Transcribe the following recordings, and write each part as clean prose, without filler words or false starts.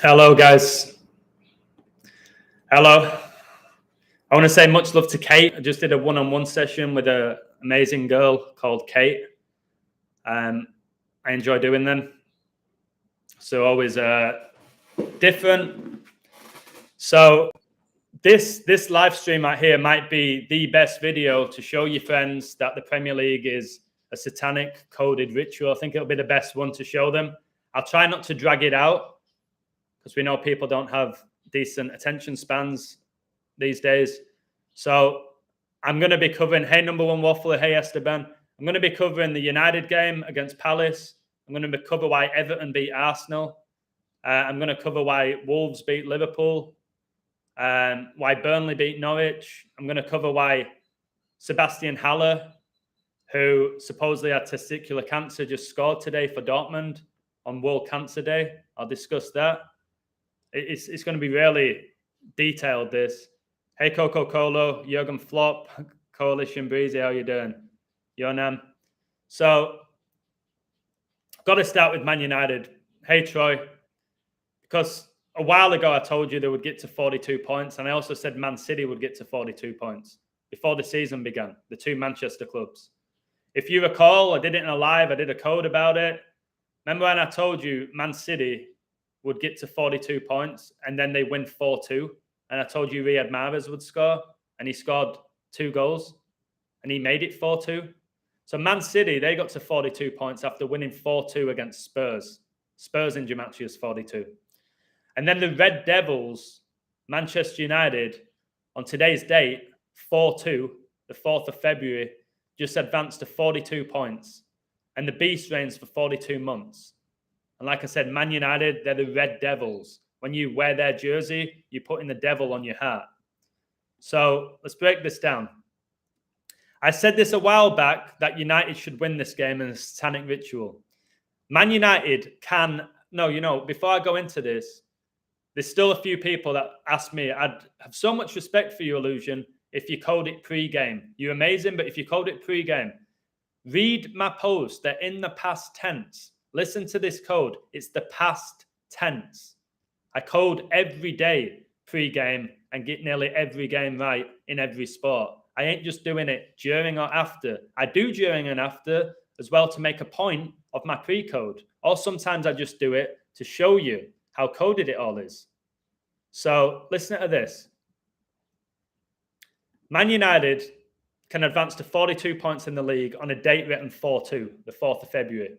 Hello, guys. Hello. I want to say much love to Kate. I just did a one-on-one session with an amazing girl called Kate. I enjoy doing them. So always different. So this live stream right here might be the best video to show your friends that the Premier League is a satanic coded ritual. I think it'll be the best one to show them. I'll try not to drag it out because we know people don't have decent attention spans these days. So I'm going to be covering, hey, number one waffler, hey, Esteban. I'm going to be covering the United game against Palace. I'm going to cover why Everton beat Arsenal. I'm going to cover why Wolves beat Liverpool, why Burnley beat Norwich. I'm going to cover why Sebastian Haller, who supposedly had testicular cancer, just scored today for Dortmund on World Cancer Day. I'll discuss that. It's going to be really detailed, this. Hey, Coco Colo, Jurgen Flop, Coalition Breezy, how you doing? Yonam. So, got to start with Man United. Hey, Troy. Because a while ago, I told you they would get to 42 points, and I also said Man City would get to 42 points before the season began, the two Manchester clubs. If you recall, I did it in a live, I did a code about it. Remember when I told you Man City would get to 42 points, and then they win 4-2? And I told you Riyad Mahrez would score, and he scored 2 goals, and he made it 4-2. So Man City, they got to 42 points after winning 4-2 against Spurs. Spurs in Gematria is 42. And then the Red Devils, Manchester United, on today's date, 4-2, the 4th of February, just advanced to 42 points. And the beast reigns for 42 months. And like I said, Man United, they're the Red Devils. When you wear their jersey, you're putting the devil on your heart. So let's break this down. I said this a while back that United should win this game in a satanic ritual. Man United can... No, before I go into this, there's still a few people that ask me, I'd have so much respect for you, Illusion, if you code it pre-game. You're amazing, but if you code it pre-game, read my post. They're in the past tense. Listen to this code. It's the past tense. I code every day pre-game and get nearly every game right in every sport. I ain't just doing it during or after. I do during and after as well to make a point of my pre-code. Or sometimes I just do it to show you how coded it all is. So listen to this. Man United can advance to 42 points in the league on a date written 4-2, the 4th of February.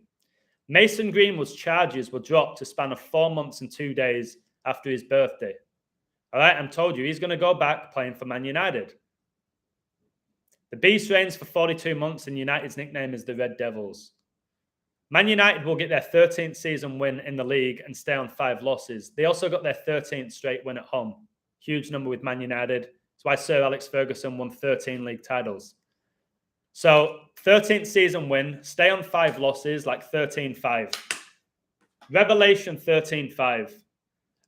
Mason Greenwood's charges were dropped to span of 4 months and 2 days after his birthday. All right, I'm told you, he's going to go back playing for Man United. The beast reigns for 42 months, and United's nickname is the Red Devils. Man United will get their 13th season win in the league and stay on 5 losses. They also got their 13th straight win at home. Huge number with Man United. That's why Sir Alex Ferguson won 13 league titles. So, 13th season win, stay on 5 losses, like 13-5. Revelation 13-5.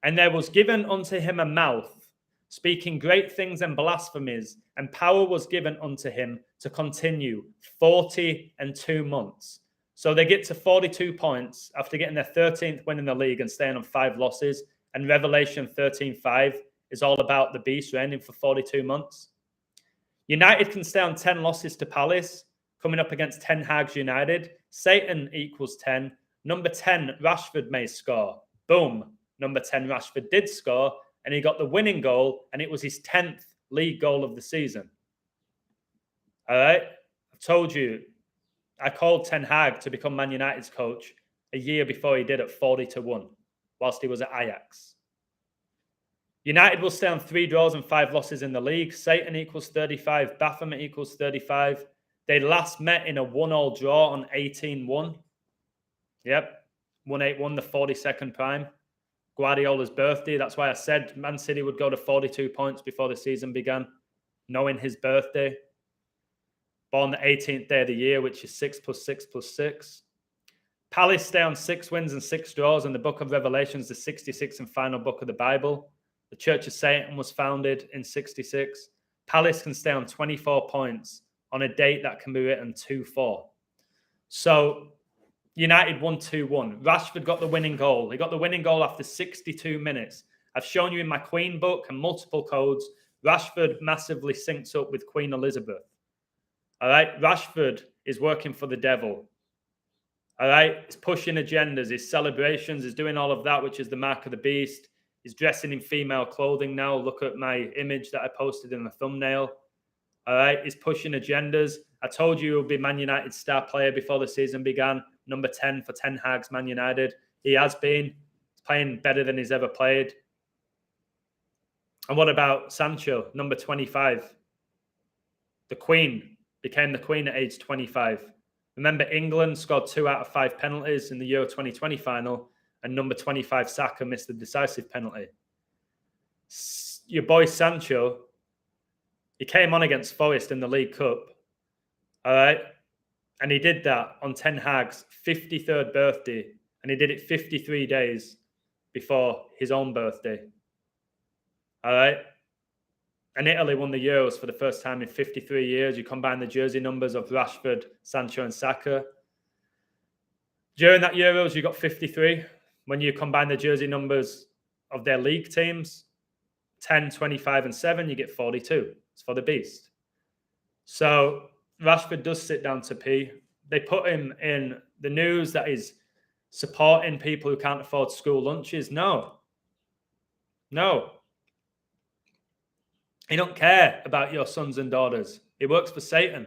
And there was given unto him a mouth, speaking great things and blasphemies, and power was given unto him to continue 42 months. So they get to 42 points after getting their 13th win in the league and staying on 5 losses. And Revelation 13-5 is all about the beast reigning for 42 months. United can stay on 10 losses to Palace, coming up against Ten Hag's United. Satan equals 10. Number 10, Rashford may score. Boom. Number 10, Rashford did score, and he got the winning goal, and it was his 10th league goal of the season. All right? I've told you, I called Ten Hag to become Man United's coach a year before he did at 40-1, whilst he was at Ajax. United will stay on 3 draws and 5 losses in the league. Satan equals 35. Baphomet equals 35. They last met in a 1-1 draw on 18-1. Yep, 1-8-1, the 42nd prime. Guardiola's birthday. That's why I said Man City would go to 42 points before the season began, knowing his birthday. Born the 18th day of the year, which is 6 + 6 + 6. Palace stay on 6 wins and 6 draws, and the book of Revelation is the 66th and final book of the Bible. The Church of Satan was founded in 66. Palace can stay on 24 points on a date that can be written 2-4. So United won 2-1. Rashford got the winning goal. He got the winning goal after 62 minutes. I've shown you in my Queen book and multiple codes, Rashford massively syncs up with Queen Elizabeth. All right? Rashford is working for the devil. All right? He's pushing agendas, his celebrations, he's doing all of that, which is the mark of the beast. He's dressing in female clothing now. Look at my image that I posted in the thumbnail. All right? He's pushing agendas. I told you he would be Man United's star player before the season began. Number 10 for Ten Hag's Man United. He has been. He's playing better than he's ever played. And what about Sancho, number 25? The Queen became the Queen at age 25. Remember, England scored 2 out of 5 penalties in the Euro 2020 final, and number 25, Saka, missed the decisive penalty. Your boy Sancho, he came on against Forest in the League Cup. All right? And he did that on Ten Hag's 53rd birthday, and he did it 53 days before his own birthday. All right? And Italy won the Euros for the first time in 53 years. You combine the jersey numbers of Rashford, Sancho, and Saka. During that Euros, you got 53. When you combine the jersey numbers of their league teams, 10, 25, and 7, you get 42. It's for the beast. So Rashford does sit down to pee. They put him in the news that he's supporting people who can't afford school lunches. No. He don't care about your sons and daughters. He works for Satan.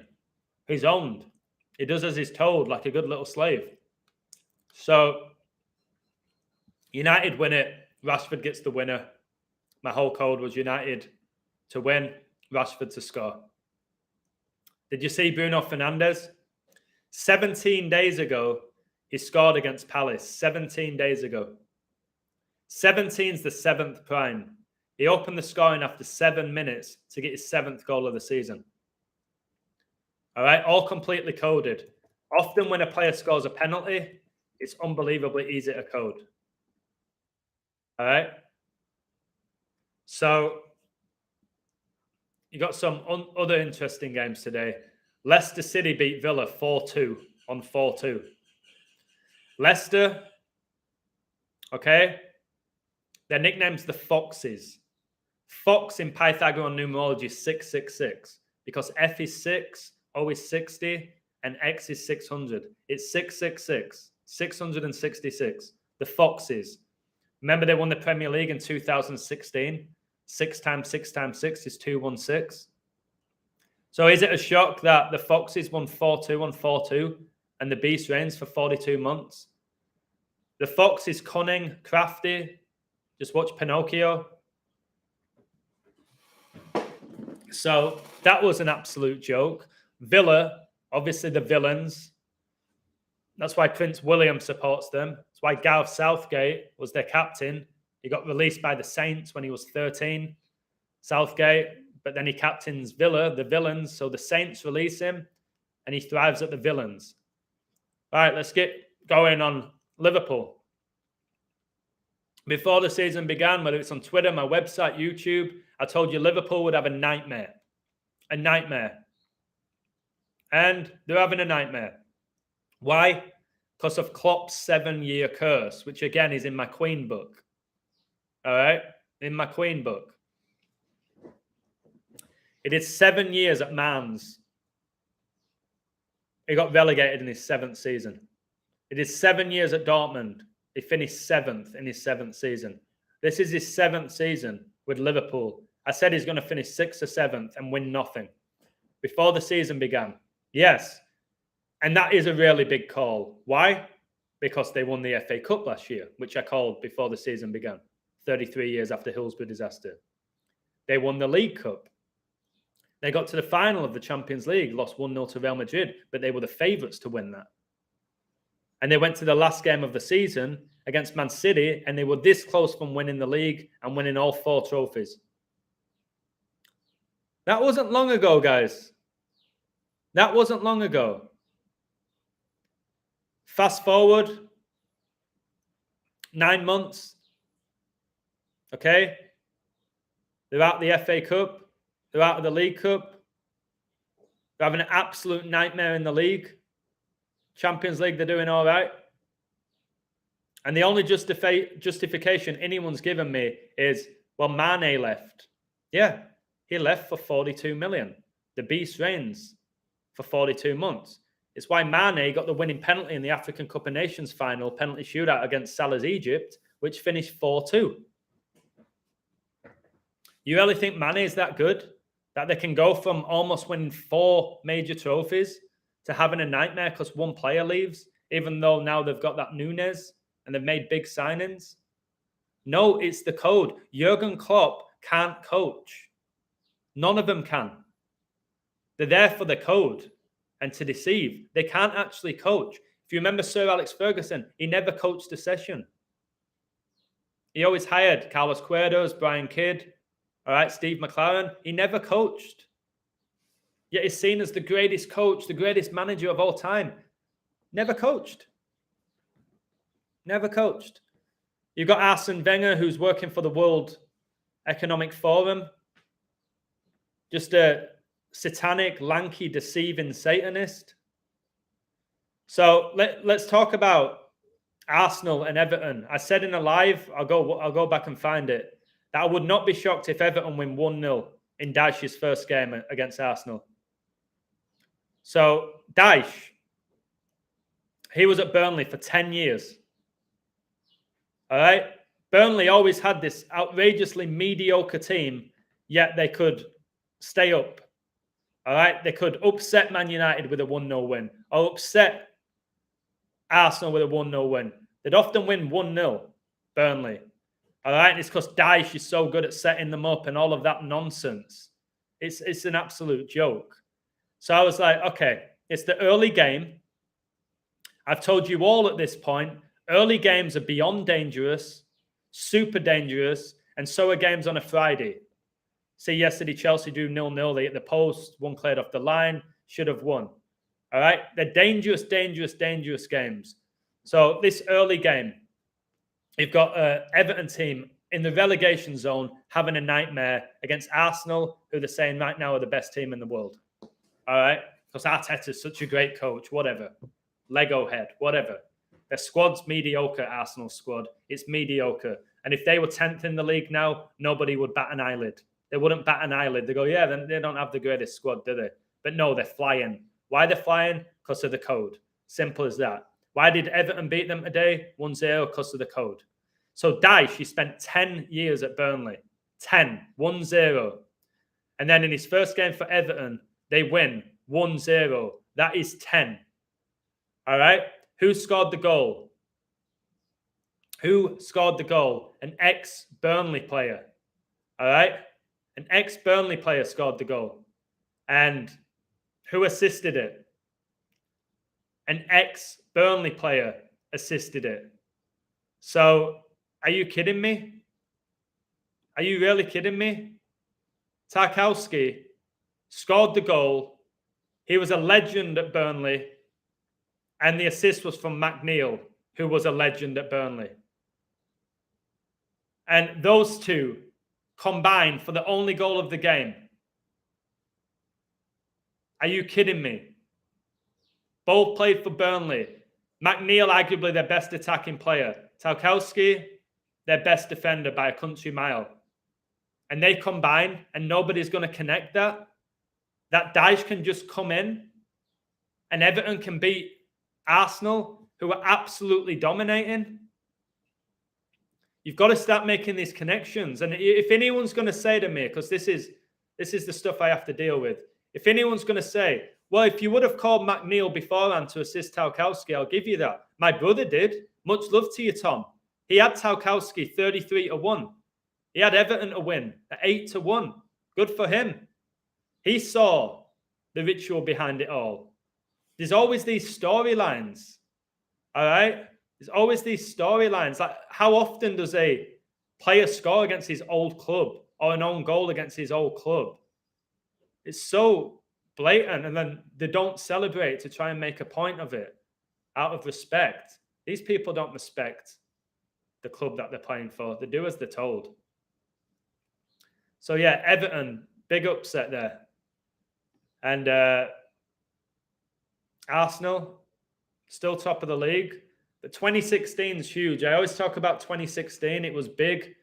He's owned. He does as he's told, like a good little slave. So United win it. Rashford gets the winner. My whole code was United to win, Rashford to score. Did you see Bruno Fernandes? 17 days ago, he scored against Palace. 17 days ago. 17 is the 7th prime. He opened the scoring after 7 minutes to get his 7th goal of the season. All right, all completely coded. Often when a player scores a penalty, it's unbelievably easy to code. All right. So you got some other interesting games today. Leicester City beat Villa 4-2 on 4-2. Leicester, okay, their nickname's the Foxes. Fox in Pythagorean numerology is 666 because F is 6, O is 60, and X is 600. It's 666, 666. The Foxes. Remember they won the Premier League in 2016? 6 times 6 times 6 is 216. So is it a shock that the Foxes won 4-2 on 4-2 and the Beast reigns for 42 months? The Fox is cunning, crafty. Just watch Pinocchio. So that was an absolute joke. Villa, obviously the villains. That's why Prince William supports them. That's why Gareth Southgate was their captain. He got released by the Saints when he was 13. Southgate, but then he captains Villa, the villains. So the Saints release him and he thrives at the villains. All right, let's get going on Liverpool. Before the season began, whether it's on Twitter, my website, YouTube, I told you Liverpool would have a nightmare. A nightmare. And they're having a nightmare. Why? Because of Klopp's 7-year curse, which again is in my Queen book. All right? In my Queen book. It is 7 years at Mans. He got relegated in his 7th season. It is 7 years at Dortmund. He finished 7th in his 7th season. This is his 7th season with Liverpool. I said he's going to finish 6th or 7th and win nothing before the season began. Yes. And that is a really big call. Why? Because they won the FA Cup last year, which I called before the season began, 33 years after Hillsborough disaster. They won the League Cup. They got to the final of the Champions League, lost 1-0 to Real Madrid, but they were the favourites to win that. And they went to the last game of the season against Man City, and they were this close from winning the league and winning all 4 trophies. That wasn't long ago, guys. That wasn't long ago. Fast forward 9 months. Okay? They're out of the FA Cup. They're out of the League Cup. They're having an absolute nightmare in the league. Champions League, they're doing all right. And the only justification anyone's given me is, well, Mane left. Yeah, he left for 42 million. The beast reigns for 42 months. It's why Mane got the winning penalty in the African Cup of Nations final penalty shootout against Salah's Egypt, which finished 4-2. You really think Mane is that good? That they can go from almost winning 4 major trophies to having a nightmare because one player leaves, even though now they've got that Nunes and they've made big signings? No, it's the code. Jurgen Klopp can't coach. None of them can. They're there for the code and to deceive. They can't actually coach. If you remember Sir Alex Ferguson, he never coached a session. He always hired Carlos Queiroz, Brian Kidd, all right, Steve McLaren. He never coached. Yet he's seen as the greatest coach, the greatest manager of all time. Never coached. Never coached. You've got Arsene Wenger, who's working for the World Economic Forum. Just a satanic, lanky, deceiving Satanist. So let's talk about Arsenal and Everton. I said in a live, I'll go back and find it, that I would not be shocked if Everton win 1-0 in Dyche's first game against Arsenal. So Dyche, he was at Burnley for 10 years. All right? Burnley always had this outrageously mediocre team, yet they could stay up. All right? They could upset Man United with a 1-0 win or upset Arsenal with a 1-0 win. They'd often win 1-0, Burnley. All right? And it's because Dyche is so good at setting them up and all of that nonsense. It's an absolute joke. So I was like, okay, it's the early game. I've told you all at this point, early games are beyond dangerous, super dangerous, and so are games on a Friday. See, yesterday, Chelsea drew 0-0. They hit the post, one cleared off the line, should have won. All right? They're dangerous, dangerous, dangerous games. So this early game, you've got an Everton team in the relegation zone having a nightmare against Arsenal, who they're saying right now are the best team in the world. All right? Because Arteta's such a great coach, whatever. Lego head, whatever. Their squad's mediocre, Arsenal squad. It's mediocre. And if they were 10th in the league now, nobody would bat an eyelid. They wouldn't bat an eyelid. They go, yeah, then they don't have the greatest squad, do they? But no, they're flying. Why they're flying? Because of the code. Simple as that. Why did Everton beat them today? 1-0 because of the code. So Dyche, he spent 10 years at Burnley. 10, 1-0. And then in his first game for Everton, they win 1-0. That is 10. All right? Who scored the goal? Who scored the goal? An ex-Burnley player. All right? An ex-Burnley player scored the goal. And who assisted it? An ex-Burnley player assisted it. So, are you kidding me? Are you really kidding me? Tarkowski scored the goal. He was a legend at Burnley. And the assist was from McNeil, who was a legend at Burnley. And those two combined for the only goal of the game. Are you kidding me? Both played for Burnley. McNeil, arguably their best attacking player. Tarkowski, their best defender by a country mile. And they combine, and nobody's going to connect that. That Dyche can just come in, and Everton can beat Arsenal, who are absolutely dominating. You've got to start making these connections. And if anyone's going to say to me, because this is the stuff I have to deal with. If anyone's going to say, well, if you would have called McNeil beforehand to assist Tarkowski, I'll give you that. My brother did. Much love to you, Tom. He had Tarkowski 33-1. He had Everton to win at 8-1. Good for him. He saw the ritual behind it all. There's always these storylines. All right? There's always these storylines. Like, how often does a player score against his old club or an own goal against his old club? It's so blatant, and then they don't celebrate to try and make a point of it out of respect. These people don't respect the club that they're playing for. They do as they're told. So, yeah, Everton, big upset there. And Arsenal, Still top of the league. But 2016 is huge. I always talk about 2016. It was big.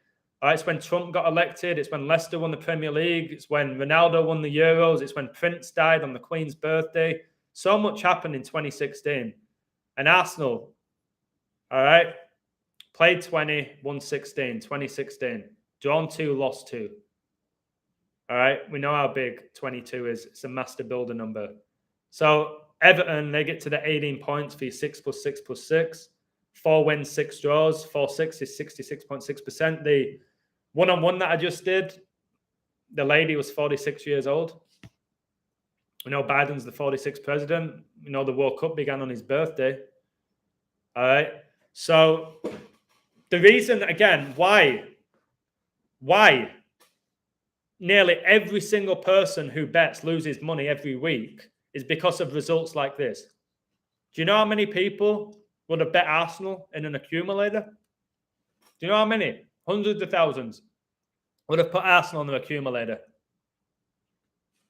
It's when Trump got elected. It's when Leicester won the Premier League. It's when Ronaldo won the Euros. It's when Prince died on the Queen's birthday. So much happened in 2016. And Arsenal, all right, played 20, won 16, 2016. Drawn 2, lost 2. All right, we know how big 22 is. It's a master builder number. So Everton, they get to the 18 points for your 6 + 6 + 6. 4 wins, 6 draws. 4-6 is 66.6%. The one-on-one that I just did, the lady was 46 years old. We know Biden's the 46th president. We know the World Cup began on his birthday. All right. So the reason, again, why nearly every single person who bets loses money every week is because of results like this. Do you know how many people would have bet Arsenal in an accumulator? Do you know how many? Hundreds of thousands would have put Arsenal in the accumulator.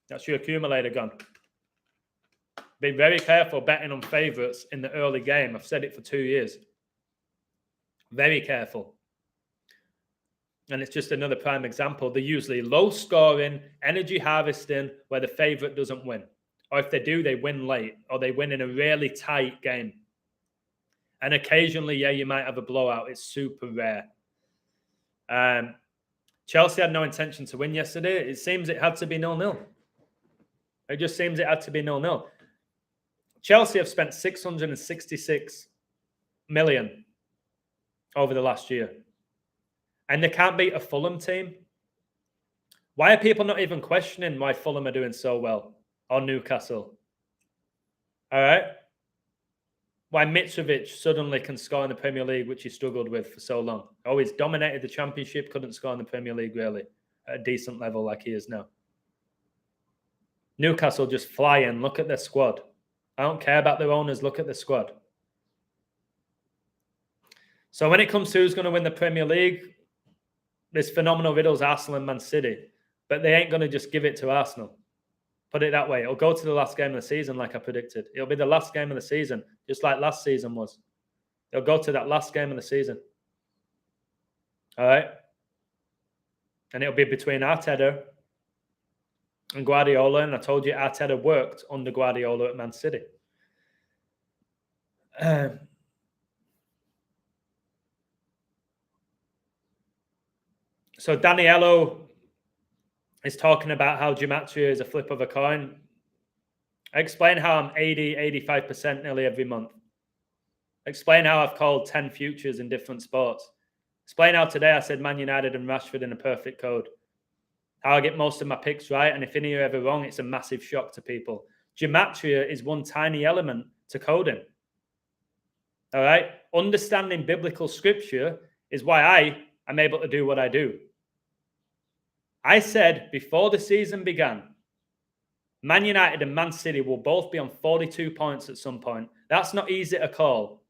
That's your accumulator gone. Be very careful betting on favourites in the early game. I've said it for 2 years. Very careful. And it's just another prime example. They're usually low scoring, energy harvesting, where the favourite doesn't win. Or if they do, they win late, or they win in a really tight game. And occasionally, yeah, you might have a blowout. It's super rare. Chelsea had no intention to win yesterday. It seems it had to be 0-0. It just seems it had to be 0-0. Chelsea have spent 666 million over the last year. And they can't beat a Fulham team. Why are people not even questioning why Fulham are doing so well? Or Newcastle? All right. Why Mitrovic suddenly can score in the Premier League, which he struggled with for so long. Always dominated the Championship, couldn't score in the Premier League really at a decent level like he is now. Newcastle just fly in. Look at their squad. I don't care about their owners. Look at the squad. So when it comes to who's going to win the Premier League, there's phenomenal riddles, Arsenal and Man City. But they ain't going to just give it to Arsenal. Put it that way. It'll go to the last game of the season like I predicted. It'll be the last game of the season, just like last season was. It'll go to that last game of the season. All right? And it'll be between Arteta and Guardiola. And I told you Arteta worked under Guardiola at Man City. So Daniello is talking about how gematria is a flip of a coin. I explain how I'm 80, 85% nearly every month. I explain how I've called 10 futures in different sports. Explain how today I said Man United and Rashford in a perfect code. How I get most of my picks right, and if any are ever wrong, it's a massive shock to people. Gematria is one tiny element to coding. All right? Understanding biblical scripture is why I'm able to do what I do. I said before the season began, Man United and Man City will both be on 42 points at some point. That's not easy to call.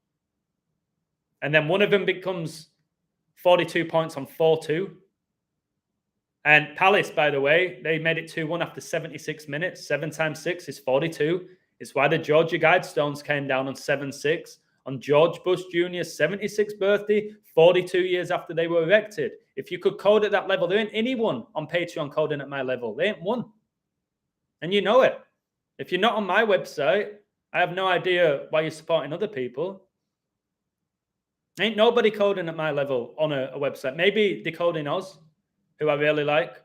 And then one of them becomes 42 points on 4-2. And Palace, by the way, they made it 2-1 after 76 minutes. 7 times 6 is 42. It's why the Georgia Guidestones came down on 7-6 on George Bush Jr.'s 76th birthday, 42 years after they were erected. If you could code at that level, there ain't anyone on Patreon coding at my level. They ain't one. And you know it. If you're not on my website, I have no idea why you're supporting other people. Ain't nobody coding at my level on a website. Maybe Decoding Oz, who I really like.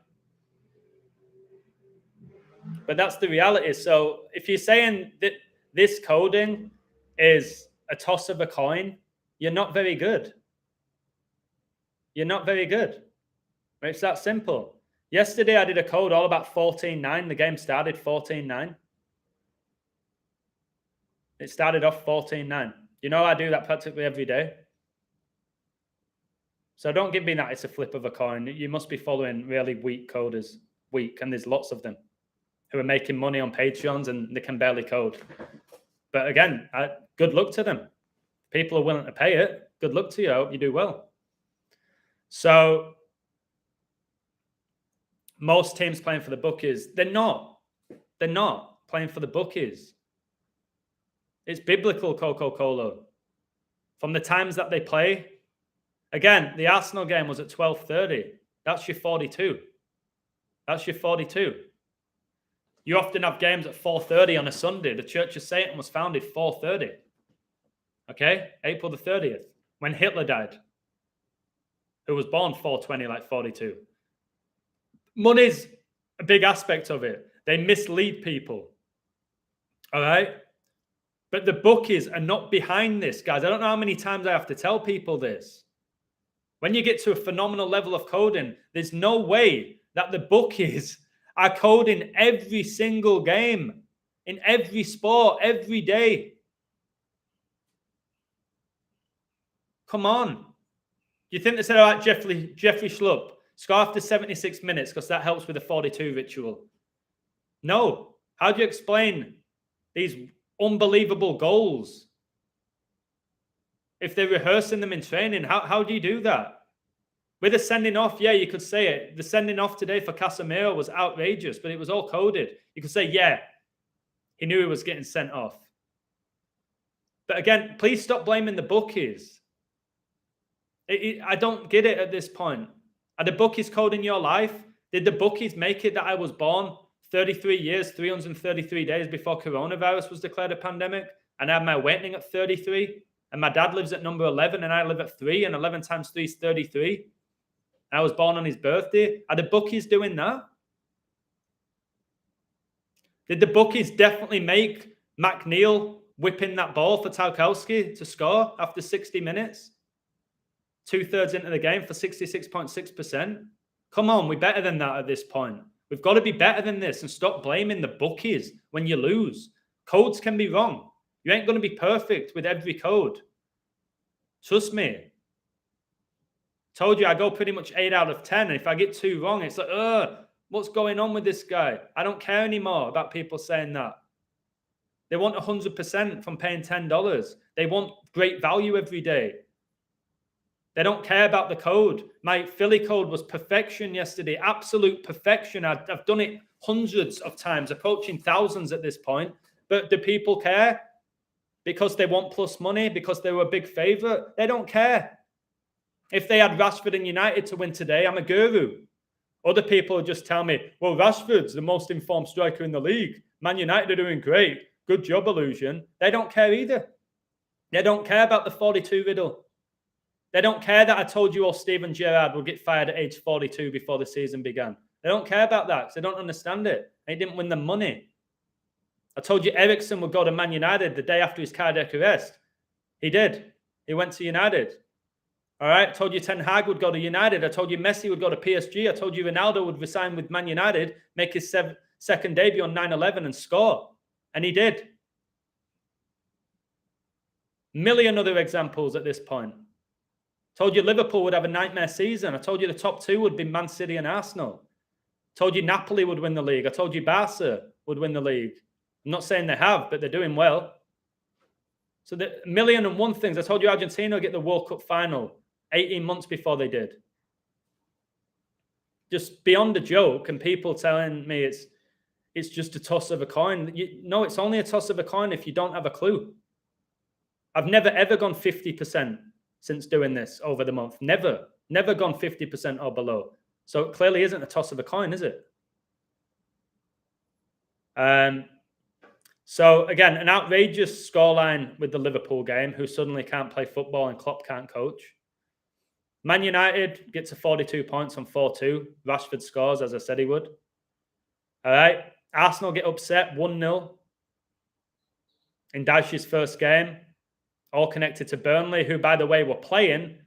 But that's the reality. So if you're saying that this coding is a toss of a coin, you're not very good. You're not very good. It's that simple. Yesterday, I did a code all about 14-9. The game started 14-9. It started off 14-9. You know, I do that practically every day. So don't give me that it's a flip of a coin. You must be following really weak coders. Weak. And there's lots of them who are making money on Patreons and they can barely code. But again, good luck to them. People are willing to pay it. Good luck to you. I hope you do well. So most teams playing for the bookies, they're not playing for the bookies. It's biblical Coca-Cola. From the times that they play. Again, the Arsenal game was at 12:30. That's your 42. That's your 42. You often have games at 4:30 on a Sunday. The Church of Satan was founded 4:30. Okay? April the 30th, when Hitler died, who was born 420, like 42. Money's a big aspect of it. They mislead people. All right? But the bookies are not behind this, guys. I don't know how many times I have to tell people this. When you get to a phenomenal level of coding, there's no way that the bookies are coding every single game in every sport, every day. Come on. You think they said, all right, Jeffrey Schlupp, score after 76 minutes because that helps with the 42 ritual? No. How do you explain these unbelievable goals if they're rehearsing them in training? How do you do that? With a sending off, yeah, you could say it. The sending off today for Casemiro was outrageous, but it was all coded. You could say, yeah, he knew he was getting sent off. But again, please stop blaming the bookies. I don't get it at this point. Are the bookies coding your life? Did the bookies make it that I was born 33 years, 333 days before coronavirus was declared a pandemic, and I had my awakening at 33, and my dad lives at number 11, and I live at 3, and 11 times 3 is 33. And I was born on his birthday. Are the bookies doing that? Did the bookies definitely make McNeil whipping that ball for Tarkowski to score after 60 minutes? 2/3 into the game for 66.6%. Come on, we're better than that at this point. We've got to be better than this and stop blaming the bookies when you lose. Codes can be wrong. You ain't going to be perfect with every code. Trust me. Told you I go pretty much 8 out of 10. And if I get 2 wrong, it's like, what's going on with this guy? I don't care anymore about people saying that. They want 100% from paying $10. They want great value every day. They don't care about the code. My Philly code was perfection yesterday, absolute perfection. I've done it hundreds of times, approaching thousands at this point. But do people care? Because they want plus money, because they were a big favorite? They don't care. If they had Rashford and United to win today, I'm a guru. Other people just tell me, well, Rashford's the most informed striker in the league. Man United are doing great. Good job, Illusion. They don't care either. They don't care about the 42 riddle. They don't care that I told you all Steven Gerrard would get fired at age 42 before the season began. They don't care about that because they don't understand it. He didn't win the money. I told you Eriksen would go to Man United the day after his cardiac arrest. He did. He went to United. All right. I told you Ten Hag would go to United. I told you Messi would go to PSG. I told you Ronaldo would resign with Man United, make his second debut on 9/11 and score. And he did. Million other examples at this point. Told you Liverpool would have a nightmare season. I told you the top 2 would be Man City and Arsenal. Told you Napoli would win the league. I told you Barca would win the league. I'm not saying they have, but they're doing well. So the 1,000,001 things. I told you Argentina would get the World Cup final 18 months before they did. Just beyond a joke, and people telling me it's just a toss of a coin. No, it's only a toss of a coin if you don't have a clue. I've never, ever gone 50% since doing this over the month. Never gone 50% or below. So it clearly isn't a toss of a coin, is it? So again, an outrageous scoreline with the Liverpool game, who suddenly can't play football and Klopp can't coach. Man United gets to 42 points on 4-2. Rashford scores, as I said he would. All right. Arsenal get upset 1-0 in Dyche's first game. All connected to Burnley, who, by the way, were playing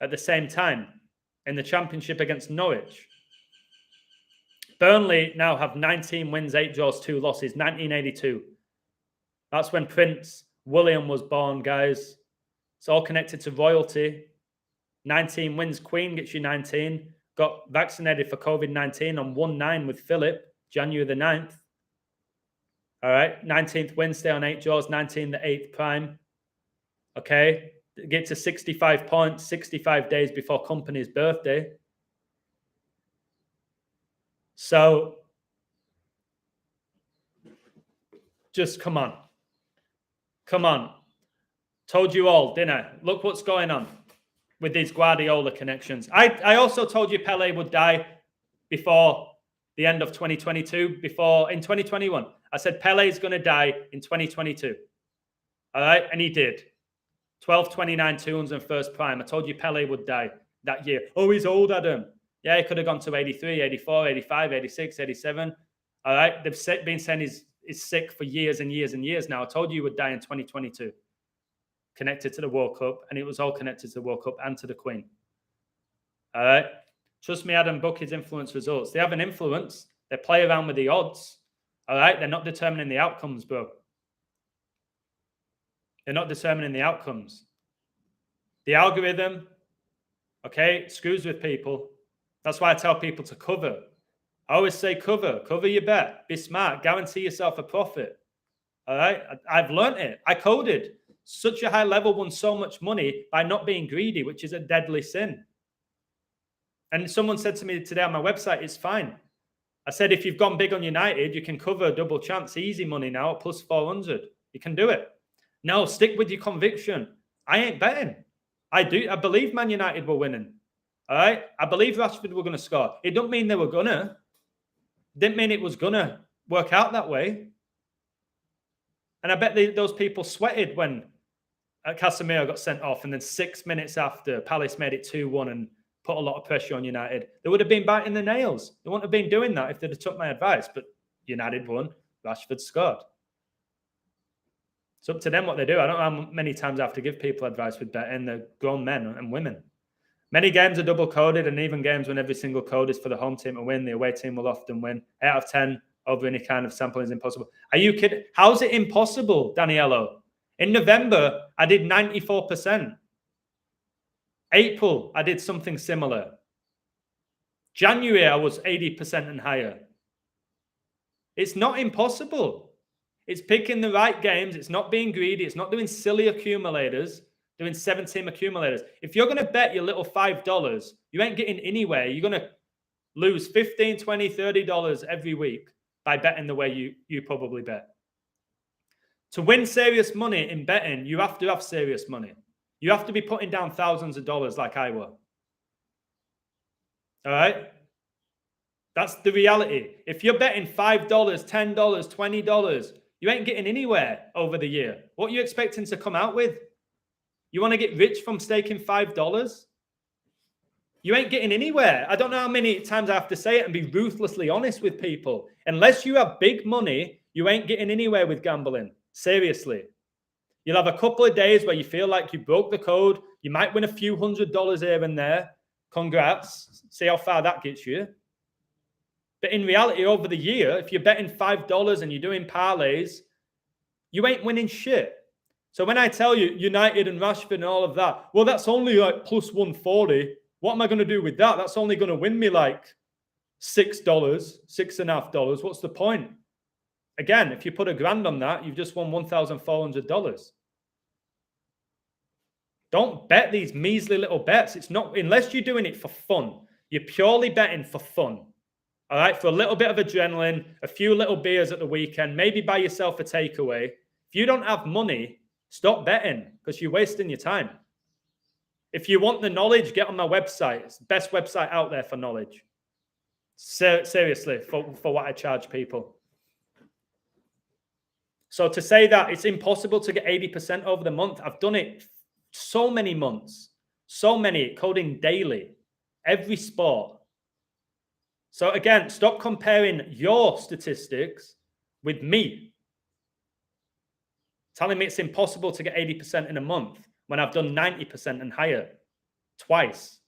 at the same time in the Championship against Norwich. Burnley now have 19 wins, 8 draws, 2 losses, 1982. That's when Prince William was born, guys. It's all connected to royalty. 19 wins. Queen gets you 19. Got vaccinated for COVID-19 on 1-9 with Philip, January the 9th. All right. 19th Wednesday on 8 draws, 19 the 8th prime. Okay. Get to 65 points, 65 days before Company's birthday. So, just come on. Come on. Told you all, didn't I? Look what's going on with these Guardiola connections. I also told you Pele would die before the end of 2022, in 2021. I said Pele is going to die in 2022. All right? And he did. 12, 29, 201st prime. I told you Pele would die that year. Oh, he's old, Adam. Yeah, he could have gone to 83, 84, 85, 86, 87. All right? They've been saying he's sick for years and years and years now. I told you he would die in 2022. Connected to the World Cup, and it was all connected to the World Cup and to the Queen. All right? Trust me, Adam, bookies influence results. They have an influence. They play around with the odds. All right? They're not determining the outcomes, bro. They're not determining the outcomes. The algorithm, okay, screws with people. That's why I tell people to cover. I always say cover your bet. Be smart. Guarantee yourself a profit. All right? I've learned it. I coded. Such a high level, won so much money by not being greedy, which is a deadly sin. And someone said to me today on my website, it's fine. I said, if you've gone big on United, you can cover a double chance, easy money now at plus 400. You can do it. No, stick with your conviction. I ain't betting. I believe Man United were winning. All right? I believe Rashford were going to score. It don't mean they were going to. Didn't mean it was going to work out that way. And I bet those people sweated when Casemiro got sent off, and then 6 minutes after, Palace made it 2-1 and put a lot of pressure on United. They would have been biting the nails. They wouldn't have been doing that if they'd have took my advice. But United won. Rashford scored. It's up to them what they do. I don't know how many times I have to give people advice with betting. They're grown men and women. Many games are double coded, and even games when every single code is for the home team to win, the away team will often win. 8 out of 10 over any kind of sample is impossible. Are you kidding? How's it impossible, Daniello? In November, I did 94%. April, I did something similar. January, I was 80% and higher. It's not impossible. It's picking the right games. It's not being greedy. It's not doing silly accumulators, doing 7-team accumulators. If you're going to bet your little $5, you ain't getting anywhere. You're going to lose $15, $20, $30 every week by betting the way you probably bet. To win serious money in betting, you have to have serious money. You have to be putting down thousands of dollars like I were. All right? That's the reality. If you're betting $5, $10, $20, you ain't getting anywhere over the year. What are you expecting to come out with? You want to get rich from staking $5? You ain't getting anywhere. I don't know how many times I have to say it and be ruthlessly honest with people. Unless you have big money, you ain't getting anywhere with gambling. Seriously. You'll have a couple of days where you feel like you broke the code. You might win a few $100s here and there. Congrats. See how far that gets you. But in reality, over the year, if you're betting $5 and you're doing parlays, you ain't winning shit. So when I tell you United and Rashford and all of that, well, that's only like plus 140. What am I going to do with that? That's only going to win me like $6, $6.50. What's the point? Again, if you put $1,000 on that, you've just won $1,400. Don't bet these measly little bets. It's not, unless you're doing it for fun. You're purely betting for fun. All right, for a little bit of adrenaline, a few little beers at the weekend, maybe buy yourself a takeaway. If you don't have money, stop betting because you're wasting your time. If you want the knowledge, get on my website. It's the best website out there for knowledge. Seriously, for what I charge people. So to say that it's impossible to get 80% over the month, I've done it so many months, so many, coding daily, every sport. So again, stop comparing your statistics with me. Telling me it's impossible to get 80% in a month when I've done 90% and higher twice,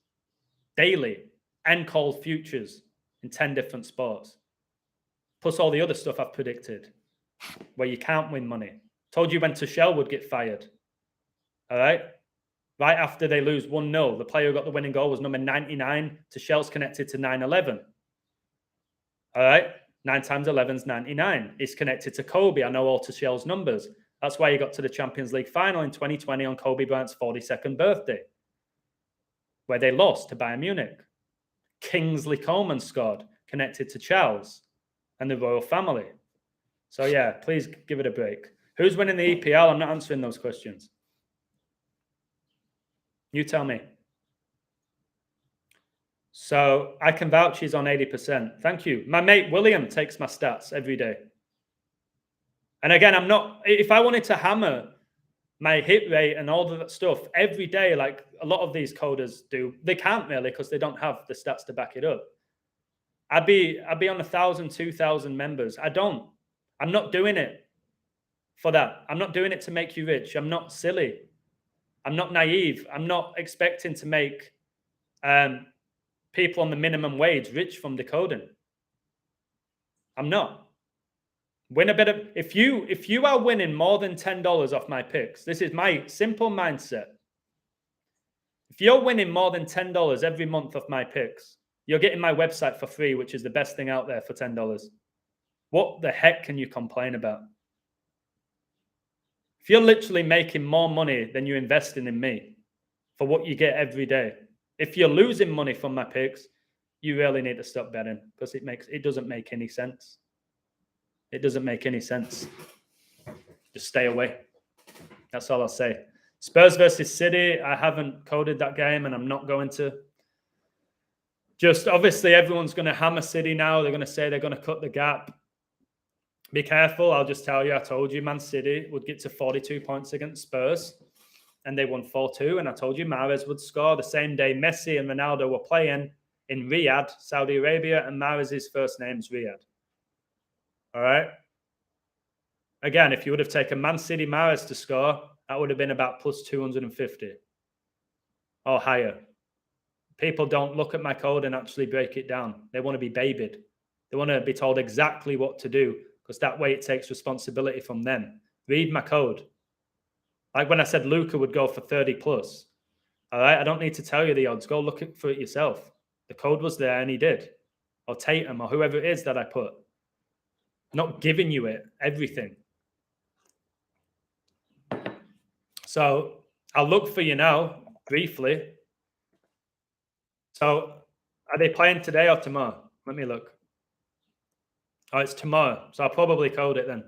daily, and called futures in 10 different sports. Plus all the other stuff I've predicted where you can't win money. Told you when Tuchel would get fired. All right? Right after they lose 1-0, the player who got the winning goal was number 99. Tuchel's connected to 9-11. All right? 9 times 11 is 99. It's connected to Kobe. I know all Tuchel's numbers. That's why he got to the Champions League final in 2020 on Kobe Bryant's 42nd birthday, where they lost to Bayern Munich. Kingsley Coman scored, connected to Charles and the royal family. So yeah, please give it a break. Who's winning the EPL? I'm not answering those questions. You tell me. So I can vouch he's on 80%. Thank you. My mate William takes my stats every day. And again, I'm not, if I wanted to hammer my hit rate and all of that stuff every day, like a lot of these coders do, they can't really because they don't have the stats to back it up. I'd be on 1,000, 2,000 members. I'm not doing it for that. I'm not doing it to make you rich. I'm not silly. I'm not naive. I'm not expecting to make people on the minimum wage rich from decoding. I'm not. Win a bit of, if you are winning more than $10 off my picks, this is my simple mindset. If you're winning more than $10 every month off my picks, you're getting my website for free, which is the best thing out there for $10. What the heck can you complain about? If you're literally making more money than you're investing in me for what you get every day, if you're losing money from my picks, you really need to stop betting because it doesn't make any sense. It doesn't make any sense. Just stay away. That's all I'll say. Spurs versus City. I haven't coded that game and I'm not going to. Just obviously everyone's going to hammer City now. They're going to say they're going to cut the gap. Be careful. I'll just tell you, I told you Man City would get to 42 points against Spurs and they won 4-2. And I told you Mahrez would score the same day Messi and Ronaldo were playing in Riyadh, Saudi Arabia, and Mahrez's first name's Riyadh. All right. Again, if you would have taken Man City Mahrez to score, that would have been about plus 250 or higher. People don't look at my code and actually break it down. They want to be babied. They want to be told exactly what to do because that way it takes responsibility from them. Read my code. Like when I said Luca would go for 30 plus. All right. I don't need to tell you the odds. Go look for it yourself. The code was there and he did. Or Tatum or whoever it is that I put. Not giving you it, everything. So I'll look for you now, briefly. So are they playing today or tomorrow? Let me look. Oh, it's tomorrow. So I'll probably code it then.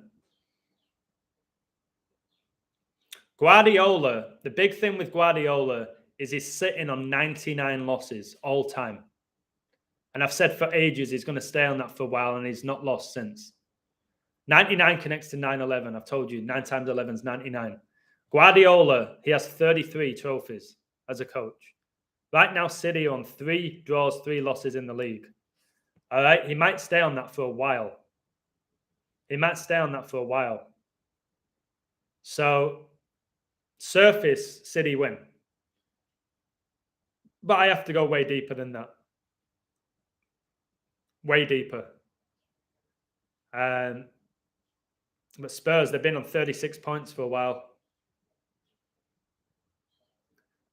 Guardiola, the big thing with Guardiola is he's sitting on 99 losses all time. And I've said for ages he's going to stay on that for a while and he's not lost since. 99 connects to 911. I've told you, 9 times 11 is 99. Guardiola, he has 33 trophies as a coach. Right now, City on 3 draws, 3 losses in the league. All right, he might stay on that for a while. So, surface, City win. But I have to go way deeper than that. Way deeper. But Spurs, they've been on 36 points for a while.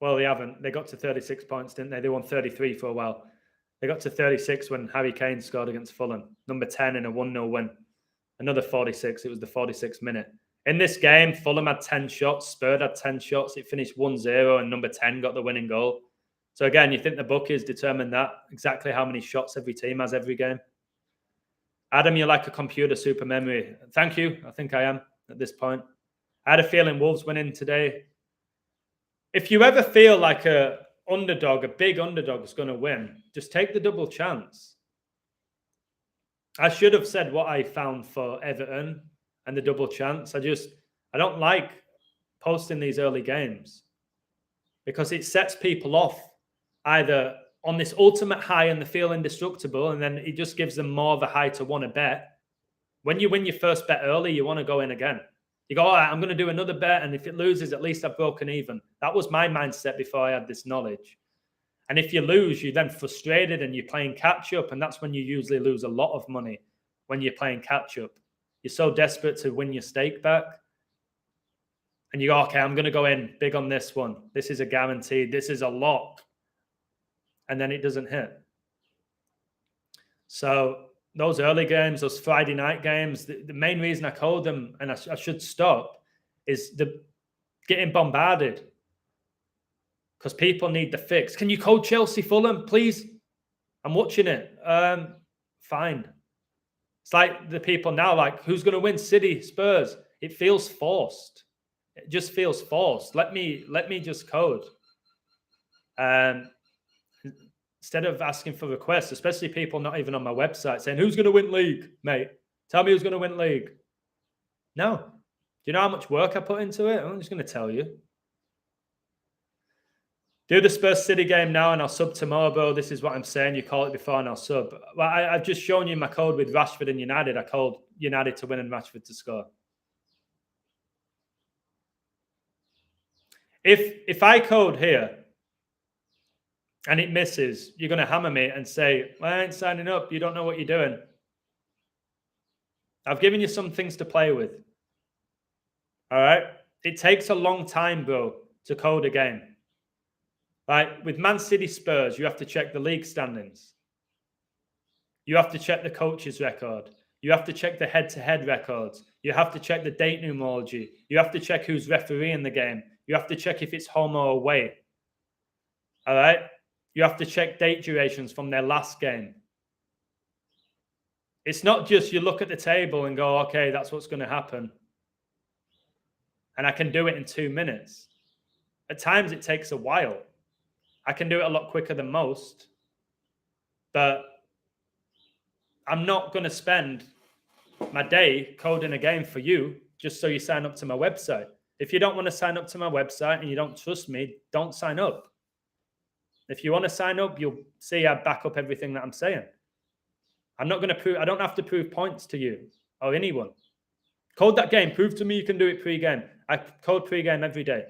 Well, they haven't. They got to 36 points, didn't they? They won 33 for a while. They got to 36 when Harry Kane scored against Fulham. Number 10 in a 1-0 win. Another 46. It was the 46th minute. In this game, Fulham had 10 shots. Spurs had 10 shots. It finished 1-0 and number 10 got the winning goal. So again, you think the bookies determine that? Exactly how many shots every team has every game? Adam, you're like a computer super memory. Thank you. I think I am at this point. I had a feeling Wolves winning today. If you ever feel like a big underdog is going to win, just take the double chance. I should have said what I found for Everton and the double chance. I don't like posting these early games because it sets people off either on this ultimate high and they feel indestructible, and then it just gives them more of a high to want to bet. When you win your first bet early, you want to go in again. You go, all right, I'm going to do another bet, and if it loses, at least I've broken even. That was my mindset before I had this knowledge. And if you lose, you're then frustrated and you're playing catch-up, and that's when you usually lose a lot of money, when you're playing catch-up. You're so desperate to win your stake back. And you go, okay, I'm going to go in big on this one. This is a guarantee. This is a lock. And then it doesn't hit. So those early games, those Friday night games, the main reason I code them, and I should stop, is the getting bombarded. Because people need the fix. Can you code Chelsea Fulham, please? I'm watching it. Fine. It's like the people now, like, who's going to win? City, Spurs. It feels forced. It just feels forced. Let me just code. Instead of asking for requests, especially people not even on my website saying, who's going to win league, mate? Tell me who's going to win league. No. Do you know how much work I put into it? I'm just going to tell you. Do the Spurs City game now and I'll sub tomorrow, bro. This is what I'm saying. You call it before and I'll sub. Well, I've just shown you my code with Rashford and United. I called United to win and Rashford to score. If I code here and it misses, you're going to hammer me and say, well, I ain't signing up. You don't know what you're doing. I've given you some things to play with. All right? It takes a long time, bro, to code a game. Like with Man City Spurs, you have to check the league standings. You have to check the coach's record. You have to check the head-to-head records. You have to check the date numerology. You have to check who's refereeing the game. You have to check if it's home or away. All right? You have to check date durations from their last game. It's not just you look at the table and go, okay, that's what's going to happen. And I can do it in 2 minutes. At times, it takes a while. I can do it a lot quicker than most. But I'm not going to spend my day coding a game for you just so you sign up to my website. If you don't want to sign up to my website and you don't trust me, don't sign up. If you want to sign up, you'll see I back up everything that I'm saying. I'm not going to prove, I don't have to prove points to you or anyone. Code that game. Prove to me you can do it pre-game. I code pre-game every day.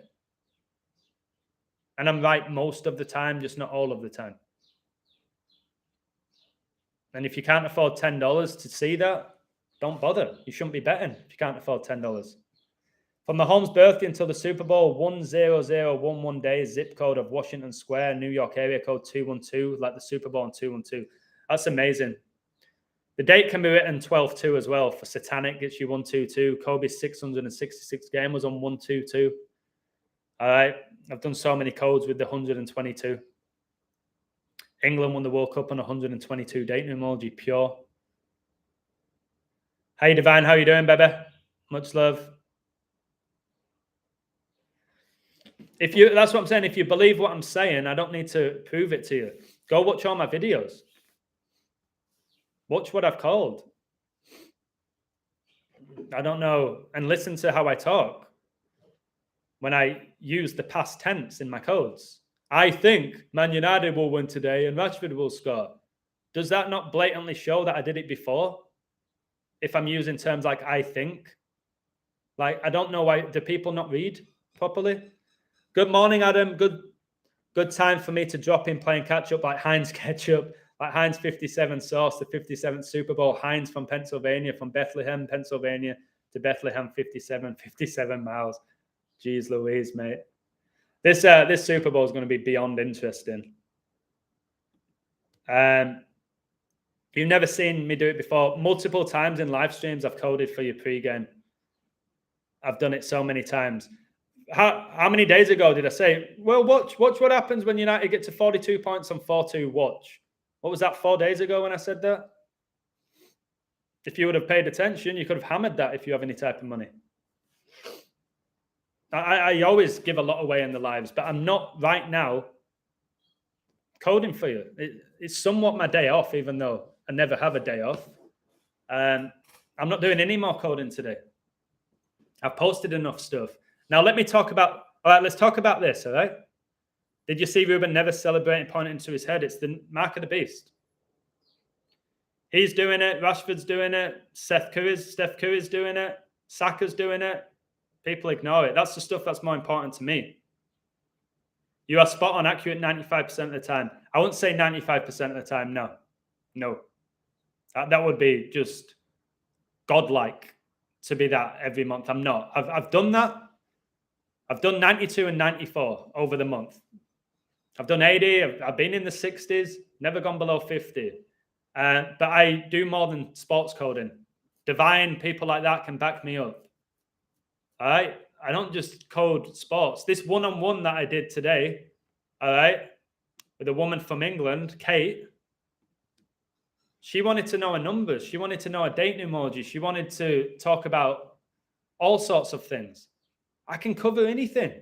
And I'm right most of the time, just not all of the time. And if you can't afford $10 to see that, don't bother. You shouldn't be betting if you can't afford $10. From Mahomes' birthday until the Super Bowl, 10011 days, zip code of Washington Square, New York area code 212, like the Super Bowl in 212. That's amazing. The date can be written 12-2 as well. For Satanic, gets you 122. Kobe's 666 game was on 122. All right. I've done so many codes with the 122. England won the World Cup on 122 date numerology, pure. Hey, Divine, how you doing, baby? Much love. That's what I'm saying. If you believe what I'm saying, I don't need to prove it to you. Go watch all my videos. Watch what I've called. I don't know. And listen to how I talk when I use the past tense in my codes. I think Man United will win today and Rashford will score. Does that not blatantly show that I did it before? If I'm using terms like I think. Like, I don't know why. Do people not read properly? Good morning, Adam. Good time for me to drop in playing catch-up like Heinz ketchup, like Heinz 57 sauce, the 57th Super Bowl. Heinz from Pennsylvania, from Bethlehem, Pennsylvania to Bethlehem, 57 miles. Jeez Louise, mate. This Super Bowl is going to be beyond interesting. You've never seen me do it before. Multiple times in live streams, I've coded for your pregame. I've done it so many times. How many days ago did I say, well, watch what happens when United get to 42 points on 4-2, watch. What was that, 4 days ago when I said that? If you would have paid attention, you could have hammered that if you have any type of money. I always give a lot away in the lives, but I'm not right now coding for you. It's somewhat my day off, even though I never have a day off. I'm not doing any more coding today. I've posted enough stuff. Now, let's talk about this, all right? Did you see Ruben Neves celebrating, pointing to his head? It's the mark of the beast. He's doing it. Rashford's doing it. Steph Curry's doing it. Saka's doing it. People ignore it. That's the stuff that's more important to me. You are spot on accurate 95% of the time. I wouldn't say 95% of the time, no. That would be just godlike to be that every month. I'm not. I've done that. I've done 92 and 94 over the month. I've done 80. I've been in the 60s, never gone below 50. But I do more than sports coding. Divine, people like that can back me up. All right? I don't just code sports. This one-on-one that I did today, all right, with a woman from England, Kate, she wanted to know her numbers. She wanted to know her date numerology. She wanted to talk about all sorts of things. I can cover anything.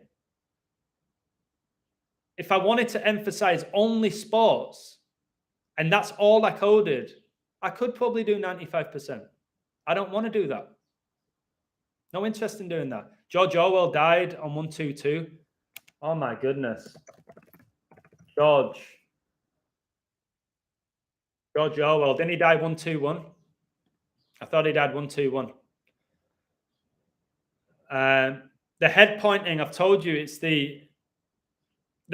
If I wanted to emphasize only sports and that's all I coded, I could probably do 95%. I don't want to do that. No interest in doing that. George Orwell died on 122. Oh my goodness. George Orwell. Didn't he die 121? I thought he died 121. The head pointing, I've told you, it's the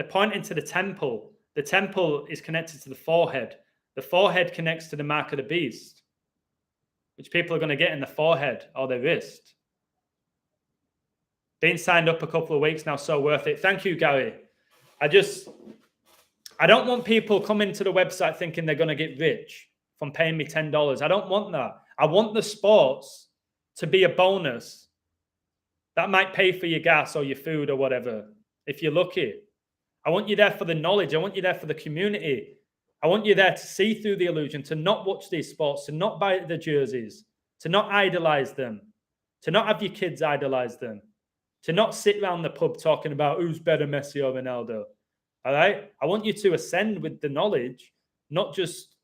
pointing to the temple. The temple is connected to the forehead. The forehead connects to the mark of the beast, which people are going to get in the forehead or their wrist. Been signed up a couple of weeks now, so worth it. Thank you, Gary. I don't want people coming to the website thinking they're going to get rich from paying me $10. I don't want that. I want the sports to be a bonus that might pay for your gas or your food or whatever, if you're lucky. I want you there for the knowledge. I want you there for the community. I want you there to see through the illusion, to not watch these sports, to not buy the jerseys, to not idolize them, to not have your kids idolize them, to not sit around the pub talking about who's better, Messi or Ronaldo. All right? I want you to ascend with the knowledge, not just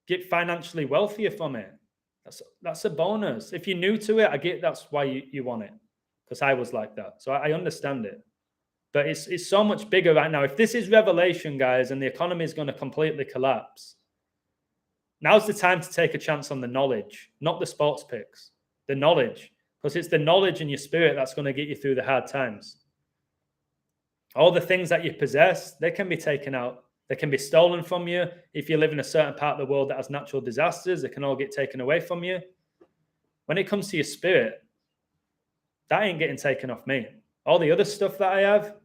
get financially wealthier from it. That's a bonus. If you're new to it, I get that's why you want it, because I was like that. So I understand it. But it's so much bigger right now. If this is revelation, guys, and the economy is going to completely collapse, now's the time to take a chance on the knowledge, not the sports picks, the knowledge. Because it's the knowledge in your spirit that's going to get you through the hard times. All the things that you possess, they can be taken out. They can be stolen from you. If you live in a certain part of the world that has natural disasters, they can all get taken away from you. When it comes to your spirit, that ain't getting taken off me. All the other stuff that I have,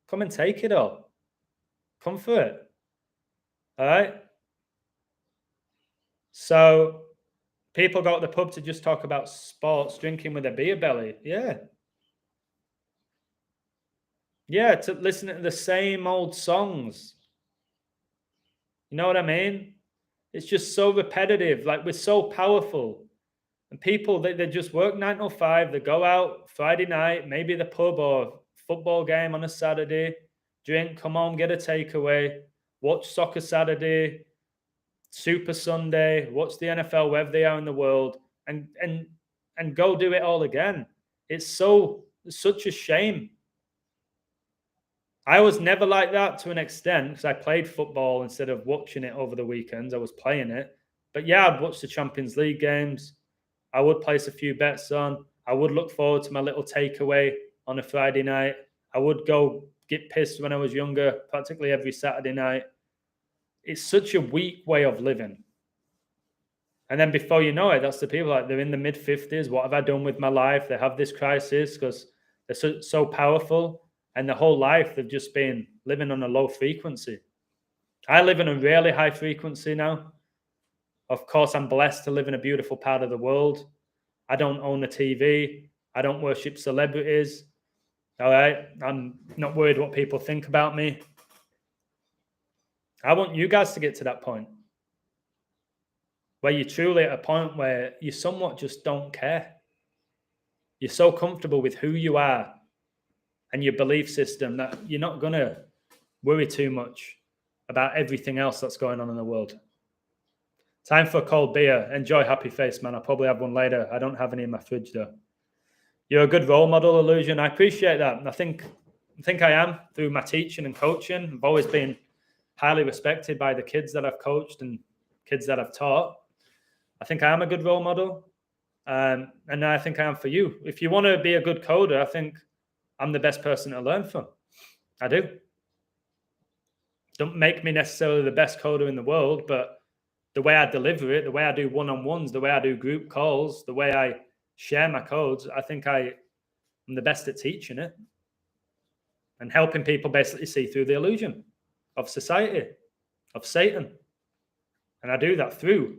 come and take it all. Come for it. All right? So people go to the pub to just talk about sports, drinking with a beer belly. Yeah. Yeah, to listen to the same old songs. You know what I mean? It's just so repetitive. Like, we're so powerful. And people, they just work 9 to 5. They go out Friday night, maybe the pub or football game on a Saturday, drink, come home, get a takeaway, watch Soccer Saturday, Super Sunday, watch the NFL wherever they are in the world, and go do it all again. It's such a shame. I was never like that to an extent, because I played football instead of watching it over the weekends. I was playing it. But yeah, I'd watch the Champions League games. I would place a few bets on. I would look forward to my little takeaway on a Friday night. I would go get pissed when I was younger, practically every Saturday night. It's such a weak way of living. And then before you know it, that's the people, like, they're in the mid-50s. What have I done with my life? They have this crisis because they're so powerful. And the whole life, they've just been living on a low frequency. I live in a really high frequency now. Of course, I'm blessed to live in a beautiful part of the world. I don't own a TV. I don't worship celebrities. All right? I'm not worried what people think about me. I want you guys to get to that point where you're truly at a point where you somewhat just don't care. You're so comfortable with who you are and your belief system that you're not going to worry too much about everything else that's going on in the world. Time for a cold beer. Enjoy Happy Face, man. I'll probably have one later. I don't have any in my fridge, though. You're a good role model, Illusion. I appreciate that. And I think I am through my teaching and coaching. I've always been highly respected by the kids that I've coached and kids that I've taught. I think I am a good role model. And I think I am for you. If you want to be a good coder, I think I'm the best person to learn from. I do. Don't make me necessarily the best coder in the world, but the way I deliver it, the way I do one-on-ones, the way I do group calls, the way I share my codes, I think I'm the best at teaching it and helping people basically see through the illusion of society, of Satan. And I do that through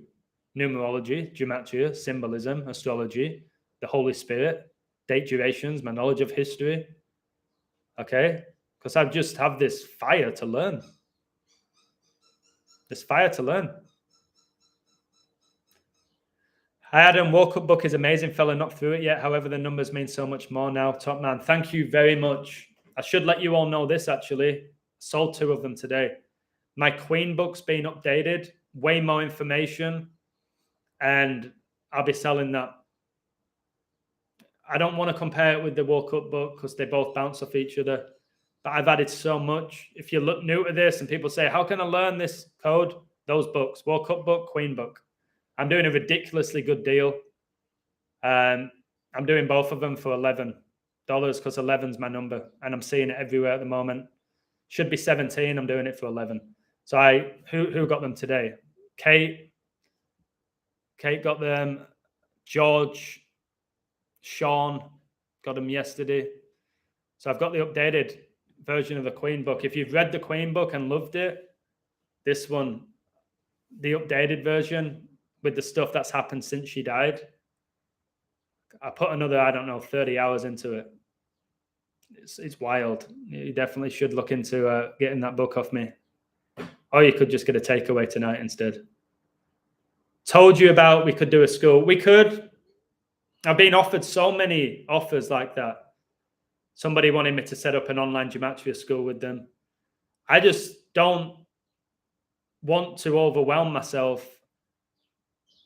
numerology, gematria, symbolism, astrology, the Holy Spirit, date durations, my knowledge of history. Okay? Because I just have this fire to learn. This fire to learn. Hi, Adam. Woke Up book is amazing, fella. Not through it yet. However, the numbers mean so much more now. Top man. Thank you very much. I should let you all know this, actually. Sold 2 of them today. My Queen book's been updated. Way more information. And I'll be selling that. I don't want to compare it with the Woke Up book because they both bounce off each other. But I've added so much. If you look new to this and people say, how can I learn this code? Those books. Woke Up book, Queen book. I'm doing a ridiculously good deal. I'm doing both of them for $11 because 11's my number, and I'm seeing it everywhere at the moment. Should be 17. I'm doing it for 11. So who got them today? Kate got them. George, Sean got them yesterday. So I've got the updated version of the Queen book. If you've read the Queen book and loved it, this one, the updated version with the stuff that's happened since she died, I put another, 30 hours into it. It's wild. You definitely should look into getting that book off me. Or you could just get a takeaway tonight instead. Told you about we could do a school. We could. I've been offered so many offers like that. Somebody wanted me to set up an online gematria school with them. I just don't want to overwhelm myself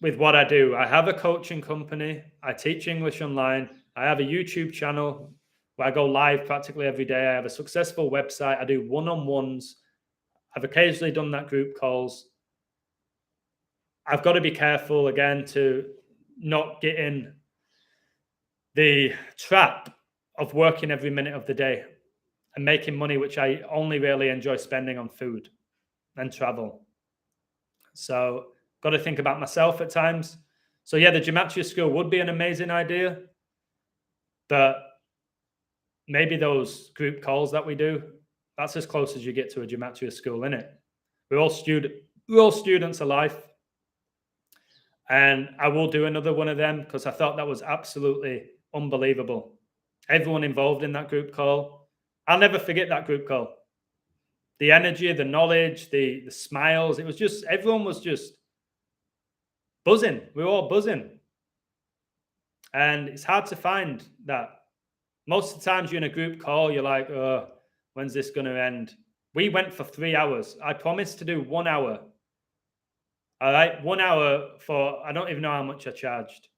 with what I do. I have a coaching company. I teach English online. I have a YouTube channel where I go live practically every day. I have a successful website. I do one-on-ones. I've occasionally done that group calls. I've got to be careful again to not get in the trap of working every minute of the day and making money, which I only really enjoy spending on food and travel. So got to think about myself at times. So yeah, the gematria school would be an amazing idea, but maybe those group calls that we do, that's as close as you get to a gematria school, isn't it? We're all students of life. And I will do another one of them because I thought that was absolutely unbelievable. Everyone involved in that group call. I'll never forget that group call. The energy, the knowledge, the smiles. It was just, everyone was just buzzing. We were all buzzing. And it's hard to find that. Most of the times you're in a group call, you're like, oh, when's this going to end? We went for 3 hours. I promised to do 1 hour. All right, 1 hour for, I don't even know how much I charged.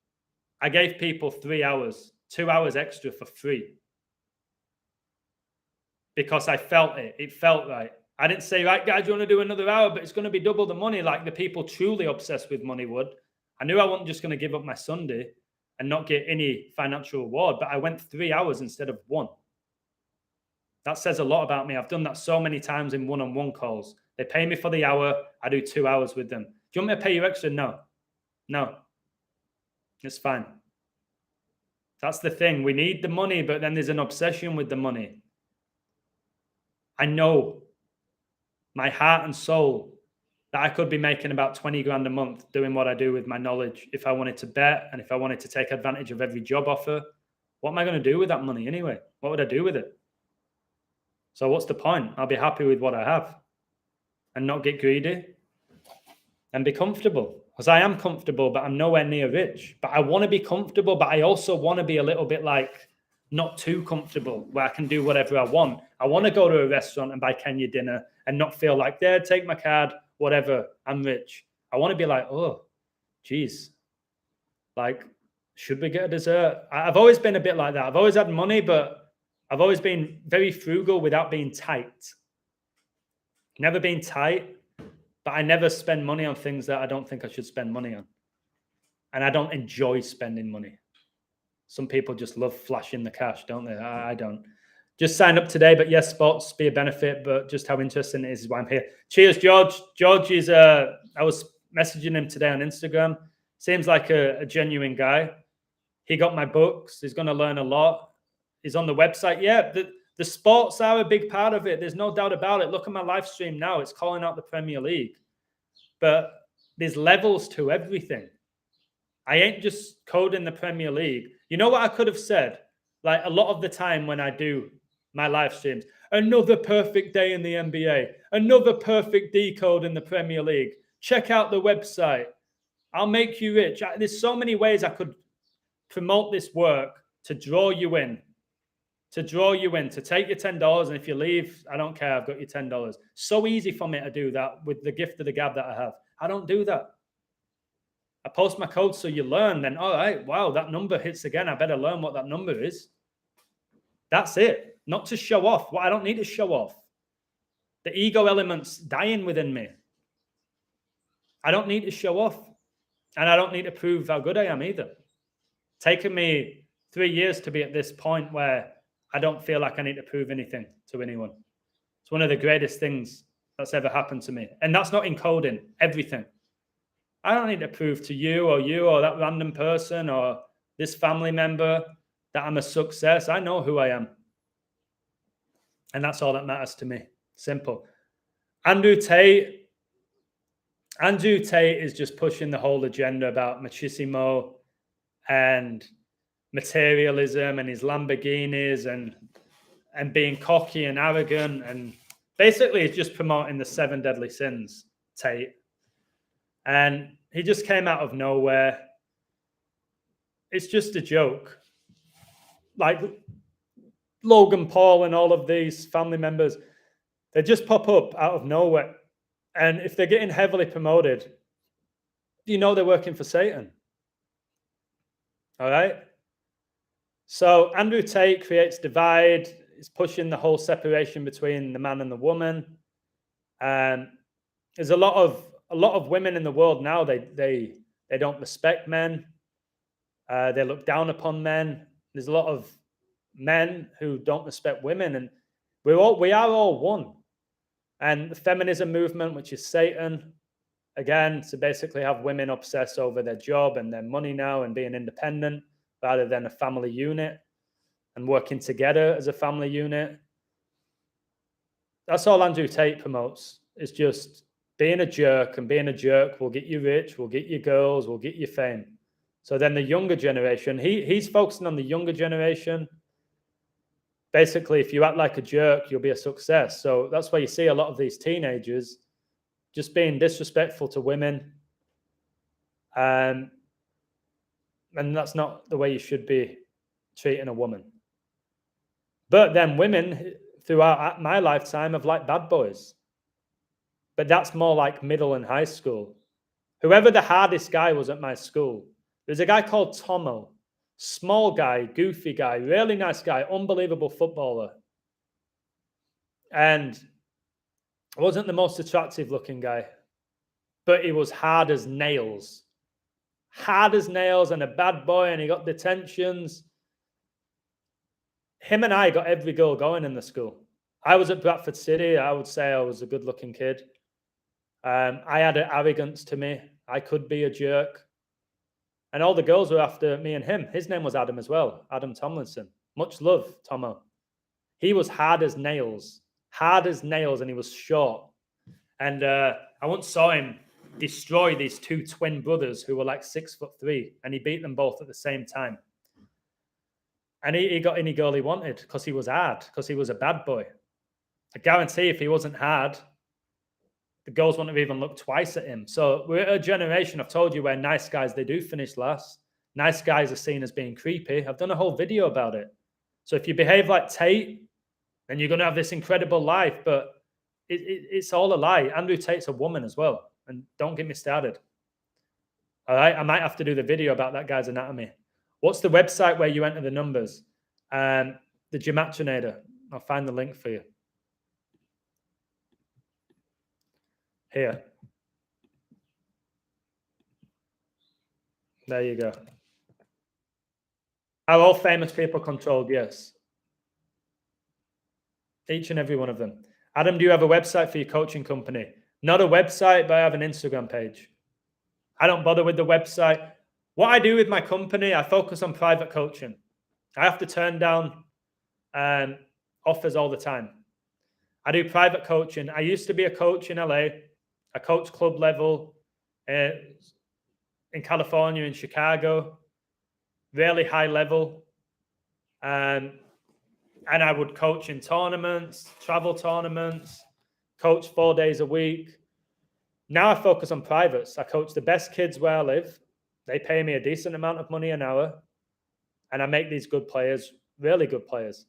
I gave people 3 hours, 2 hours extra for free. Because I felt it. It felt right. I didn't say, right, guys, you want to do another hour, but it's going to be double the money like the people truly obsessed with money would. I knew I wasn't just going to give up my Sunday and not get any financial reward, but I went 3 hours instead of 1. That says a lot about me. I've done that so many times in one-on-one calls. They pay me for the hour. I do 2 hours with them. Do you want me to pay you extra? No. It's fine. That's the thing. We need the money, but then there's an obsession with the money. I know my heart and soul that I could be making about 20 grand a month doing what I do with my knowledge. If I wanted to bet and if I wanted to take advantage of every job offer, what am I going to do with that money anyway? What would I do with it? So what's the point? I'll be happy with what I have and not get greedy and be comfortable. Because I am comfortable, but I'm nowhere near rich. But I want to be comfortable, but I also want to be a little bit like not too comfortable where I can do whatever I want. I want to go to a restaurant and buy Kenya dinner and not feel like, there, take my card, whatever, I'm rich. I want to be like, oh, geez, like, should we get a dessert? I've always been a bit like that. I've always had money, but I've always been very frugal without being tight. Never been tight, but I never spend money on things that I don't think I should spend money on. And I don't enjoy spending money. Some people just love flashing the cash, don't they? I don't. Just signed up today, but yes, sports be a benefit, but just how interesting it is why I'm here. Cheers, George. George is, I was messaging him today on Instagram. Seems like a genuine guy. He got my books. He's going to learn a lot. He's on the website. Yeah, the sports are a big part of it. There's no doubt about it. Look at my live stream now. It's calling out the Premier League. But there's levels to everything. I ain't just coding the Premier League. You know what I could have said? Like a lot of the time when I do my live streams, another perfect day in the NBA, another perfect decode in the Premier League. Check out the website. I'll make you rich. There's so many ways I could promote this work to draw you in, to take your $10. And if you leave, I don't care. I've got your $10. So easy for me to do that with the gift of the gab that I have. I don't do that. I post my code so you learn. Then, all right, wow, that number hits again. I better learn what that number is. That's it. Not to show off. Well, I don't need to show off. The ego element's dying within me. I don't need to show off. And I don't need to prove how good I am either. It's taken me 3 years to be at this point where I don't feel like I need to prove anything to anyone. It's one of the greatest things that's ever happened to me. And that's not in coding, everything. I don't need to prove to you or that random person or this family member that I'm a success. I know who I am. And that's all that matters to me. Simple. Andrew Tate is just pushing the whole agenda about machismo and materialism and his Lamborghinis and being cocky and arrogant. And basically he's just promoting the 7 deadly sins, Tate. And he just came out of nowhere. It's just a joke. Like Logan Paul and all of these family members, they just pop up out of nowhere. And if they're getting heavily promoted, you know they're working for Satan. All right? So Andrew Tate creates divide. He's pushing the whole separation between the man and the woman. There's a lot of women in the world now. They don't respect men. They look down upon men. There's a lot of men who don't respect women, and we are all one. And the feminism movement, which is Satan, again, to basically have women obsess over their job and their money now and being independent rather than a family unit and working together as a family unit. That's all Andrew Tate promotes. It's just being a jerk, and being a jerk will get you rich, will get you girls, will get you fame. So then the younger generation, he's focusing on the younger generation. Basically, if you act like a jerk, you'll be a success. So that's why you see a lot of these teenagers just being disrespectful to women. And that's not the way you should be treating a woman. But then women throughout my lifetime have liked bad boys. But that's more like middle and high school. Whoever the hardest guy was at my school, there's a guy called Tomo. Small guy, goofy guy, really nice guy, unbelievable footballer. And wasn't the most attractive looking guy, but he was hard as nails. Hard as nails and a bad boy, and he got detentions. Him and I got every girl going in the school. I was at Bradford City. I would say I was a good looking kid. I had an arrogance to me. I could be a jerk. And all the girls were after me and him. His name was Adam as well, Adam Tomlinson. Much love, Tomo. He was hard as nails, and he was short. And I once saw him destroy these 2 twin brothers who were like 6'3", and he beat them both at the same time. And he got any girl he wanted because he was hard, because he was a bad boy. I guarantee if he wasn't hard, the girls wouldn't have even looked twice at him. So we're a generation, I've told you, where nice guys, they do finish last. Nice guys are seen as being creepy. I've done a whole video about it. So if you behave like Tate, then you're going to have this incredible life. But it's all a lie. Andrew Tate's a woman as well. And don't get me started. All right? I might have to do the video about that guy's anatomy. What's the website where you enter the numbers? The Gematrinator. I'll find the link for you. Here. There you go. Are all famous people controlled? Yes. Each and every one of them. Adam, do you have a website for your coaching company? Not a website, but I have an Instagram page. I don't bother with the website. What I do with my company, I focus on private coaching. I have to turn down offers all the time. I do private coaching. I used to be a coach in LA. I coach club level in California, in Chicago, really high level. And I would coach in tournaments, travel tournaments, coach 4 days a week, Now I focus on privates. I coach the best kids where I live. They pay me a decent amount of money an hour. And I make these good players, really good players.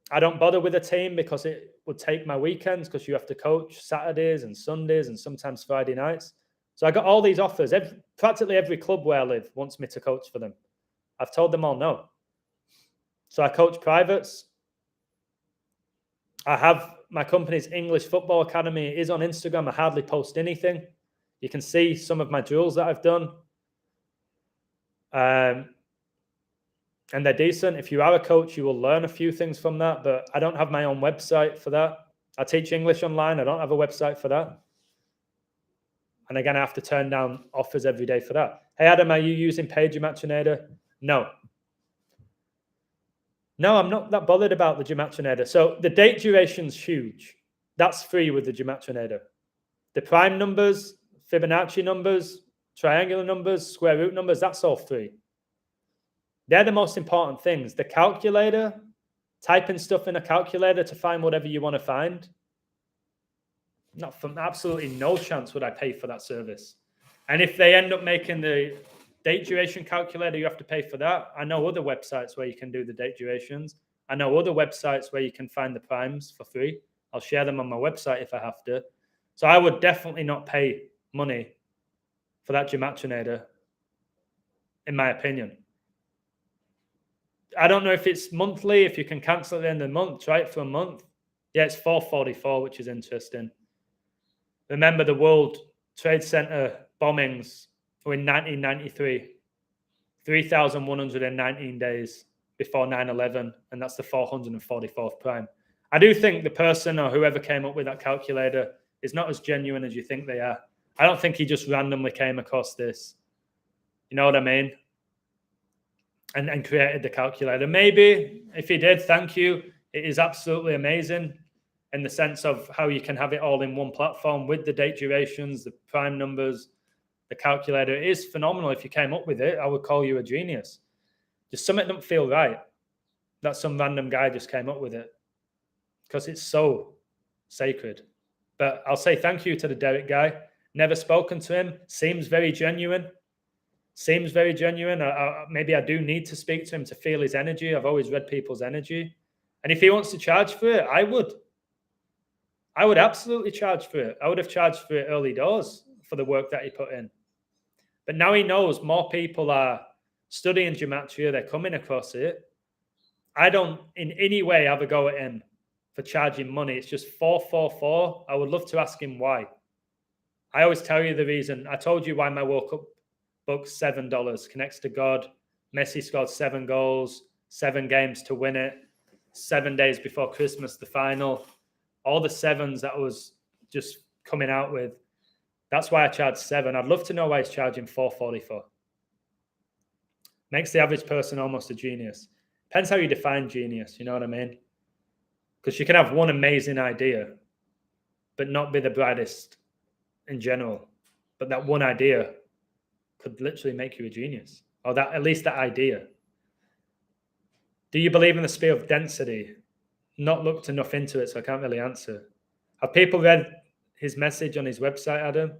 I don't bother with a team because it would take my weekends, because you have to coach Saturdays and Sundays and sometimes Friday nights. So I got all these offers. Practically every club where I live wants me to coach for them. I've told them all no. So I coach privates. I have my company's English Football Academy is on Instagram. I hardly post anything. You can see some of my drills that I've done. And they're decent. If you are a coach, you will learn a few things from that, but I don't have my own website for that. I teach English online. I don't have a website for that. And again, I have to turn down offers every day for that. Hey, Adam, are you using Page Imaginator? No. No, I'm not that bothered about the Gematinator. So the date duration's huge. That's free with the Gematinator. The prime numbers, Fibonacci numbers, triangular numbers, square root numbers, that's all free. They're the most important things. The calculator, typing stuff in a calculator to find whatever you want to find. Not from absolutely no chance would I pay for that service. And if they end up making the date duration calculator, you have to pay for that. I know other websites where you can do the date durations. I know other websites where you can find the primes for free. I'll share them on my website if I have to. So I would definitely not pay money for that Gematinator, in my opinion. I don't know if it's monthly, if you can cancel at the end of the month, try it for a month. Yeah, it's $4.44, which is interesting. Remember the World Trade Center bombings were in 1993, 3,119 days before 9/11, and that's the 444th prime. I do think the person or whoever came up with that calculator is not as genuine as you think they are. I don't think he just randomly came across this. You know what I mean? And created the calculator. Maybe if he did, thank you. It is absolutely amazing in the sense of how you can have it all in one platform with the date durations, the prime numbers, the calculator. It is phenomenal. If you came up with it, I would call you a genius. Just something doesn't feel right that some random guy just came up with it, because it's so sacred. But I'll say thank you to the Derek guy. Never spoken to him. Seems very genuine. Maybe I do need to speak to him to feel his energy. I've always read people's energy. And if he wants to charge for it, I would. I would absolutely charge for it. I would have charged for it early doors for the work that he put in. But now he knows more people are studying gematria. They're coming across it. I don't in any way have a go at him for charging money. It's just 444. I would love to ask him why. I always tell you the reason. I told you why my World Cup book's $7. Connects to God. Messi scored 7 goals, 7 games to win it. 7 days before Christmas, the final. All the sevens that I was just coming out with. That's why I charge 7. I'd love to know why he's charging 444. Makes the average person almost a genius. Depends how you define genius, you know what I mean? Because you can have one amazing idea, but not be the brightest in general. But that one idea could literally make you a genius. Or that at least that idea. Do you believe in the sphere of density? Not looked enough into it, so I can't really answer. Have people read his message on his website, Adam?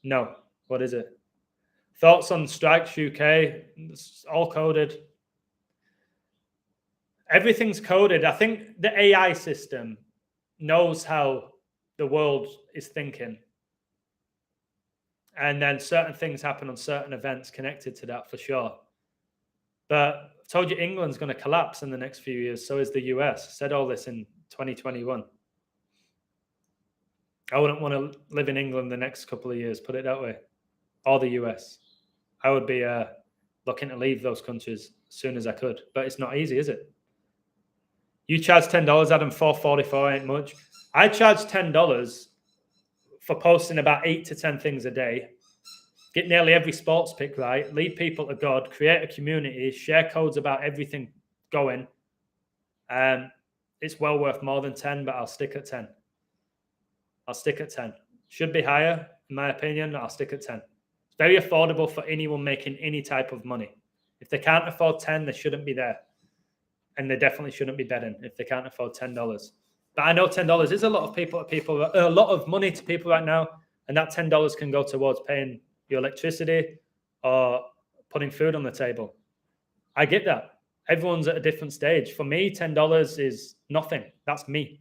No. What is it? Thoughts on Strikes UK? It's all coded. Everything's coded. I think the AI system knows how the world is thinking. And then certain things happen on certain events connected to that for sure. But I told you England's going to collapse in the next few years. So is the US. I said all this in 2021. I wouldn't want to live in England the next couple of years, put it that way. Or the US. I would be looking to leave those countries as soon as I could. But it's not easy, is it? You charge $10, Adam, $4.44 ain't much. I charge $10 for posting about 8 to 10 things a day. Get nearly every sports pick right. Lead people to God. Create a community. Share codes about everything going. It's well worth more than 10, but I'll stick at 10. Should be higher, in my opinion. I'll stick at 10. It's very affordable for anyone making any type of money. If they can't afford 10, they shouldn't be there. And they definitely shouldn't be betting if they can't afford $10. But I know $10 is a lot of money to people right now, and that $10 can go towards paying your electricity or putting food on the table. I get that. Everyone's at a different stage. For me, $10 is nothing. That's me.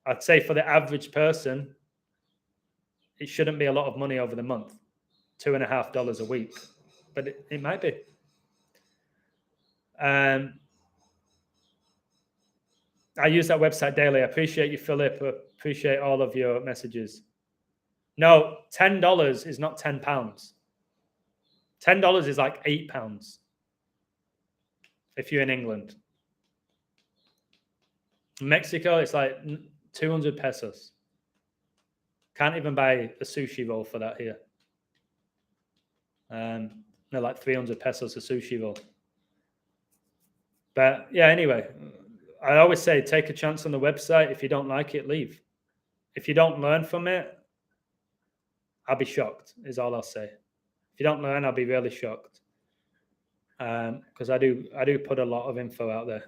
I'd say for the average person, it shouldn't be a lot of money over the month, $2.50 a week, but it might be. I use that website daily. I appreciate you, Philip. I appreciate all of your messages. No, $10 is not £10. $10 is like £8 if you're in England. In Mexico, it's like 200 pesos. Can't even buy a sushi roll for that here. They're like 300 pesos a sushi roll. But yeah, anyway, I always say take a chance on the website. If you don't like it, leave. If you don't learn from it, I'll be shocked, is all I'll say. If you don't learn, I'll be really shocked. Because I do put a lot of info out there.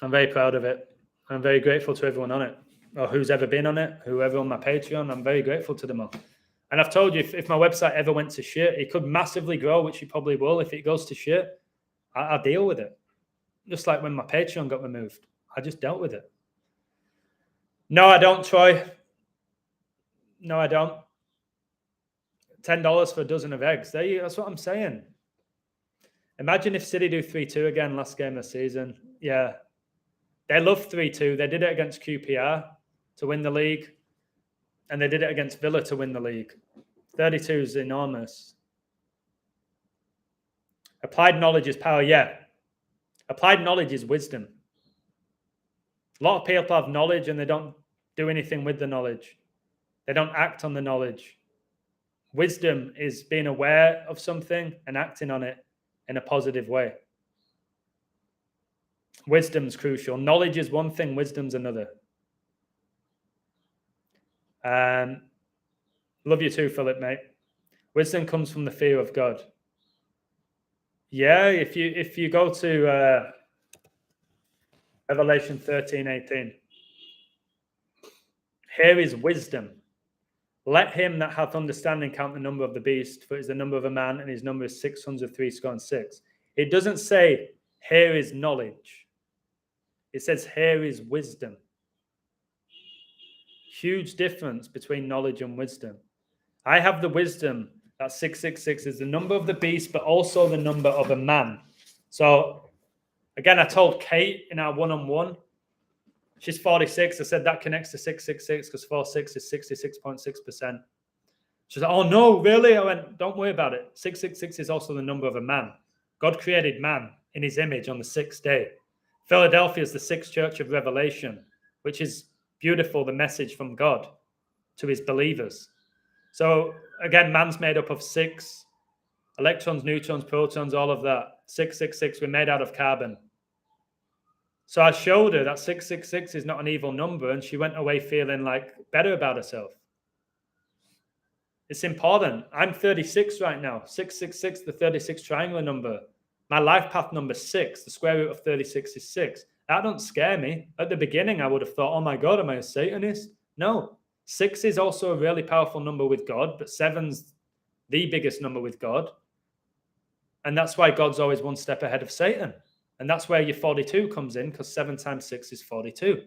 I'm very proud of it. I'm very grateful to everyone on it, or who's ever been on it, whoever on my Patreon. I'm very grateful to them all. And I've told you, if my website ever went to shit, it could massively grow, which it probably will. If it goes to shit, I'll deal with it. Just like when my Patreon got removed. I just dealt with it. No, I don't, Troy. No, I don't. $10 for a dozen of eggs. That's what I'm saying. Imagine if City do 3-2 again last game of the season. Yeah. They love 3-2. They did it against QPR to win the league. And they did it against Villa to win the league. 32 is enormous. Applied knowledge is power. Yeah. Applied knowledge is wisdom. A lot of people have knowledge and they don't do anything with the knowledge. They don't act on the knowledge. Wisdom is being aware of something and acting on it in a positive way. Wisdom's crucial. Knowledge is one thing, wisdom's another. Love you too, Philip, mate. Wisdom comes from the fear of God. Yeah, if you go to Revelation 13:18, here is wisdom. Let him that hath understanding count the number of the beast, for it is the number of a man, and his number is 666. It doesn't say, here is knowledge. It says, here is wisdom. Huge difference between knowledge and wisdom. I have the wisdom that 666 is the number of the beast, but also the number of a man. So, again, I told Kate in our one-on-one, she's 46. I said that connects to 666 because 46 is 66.6%. She's like, oh, no, really? I went, don't worry about it. 666 is also the number of a man. God created man in his image on the sixth day. Philadelphia is the sixth church of Revelation, which is beautiful, the message from God to his believers. So, again, man's made up of 6 electrons, neutrons, protons, all of that. 666, we're made out of carbon. So I showed her that 666 is not an evil number, and she went away feeling like better about herself. It's important. I'm 36 right now. 666, the 36 triangular number. My life path number 6, the square root of 36 is 6. That don't scare me. At the beginning, I would have thought, oh my God, am I a Satanist? No. 6 is also a really powerful number with God, but 7's the biggest number with God. And that's why God's always one step ahead of Satan. And that's where your 42 comes in, because 7 times 6 is 42.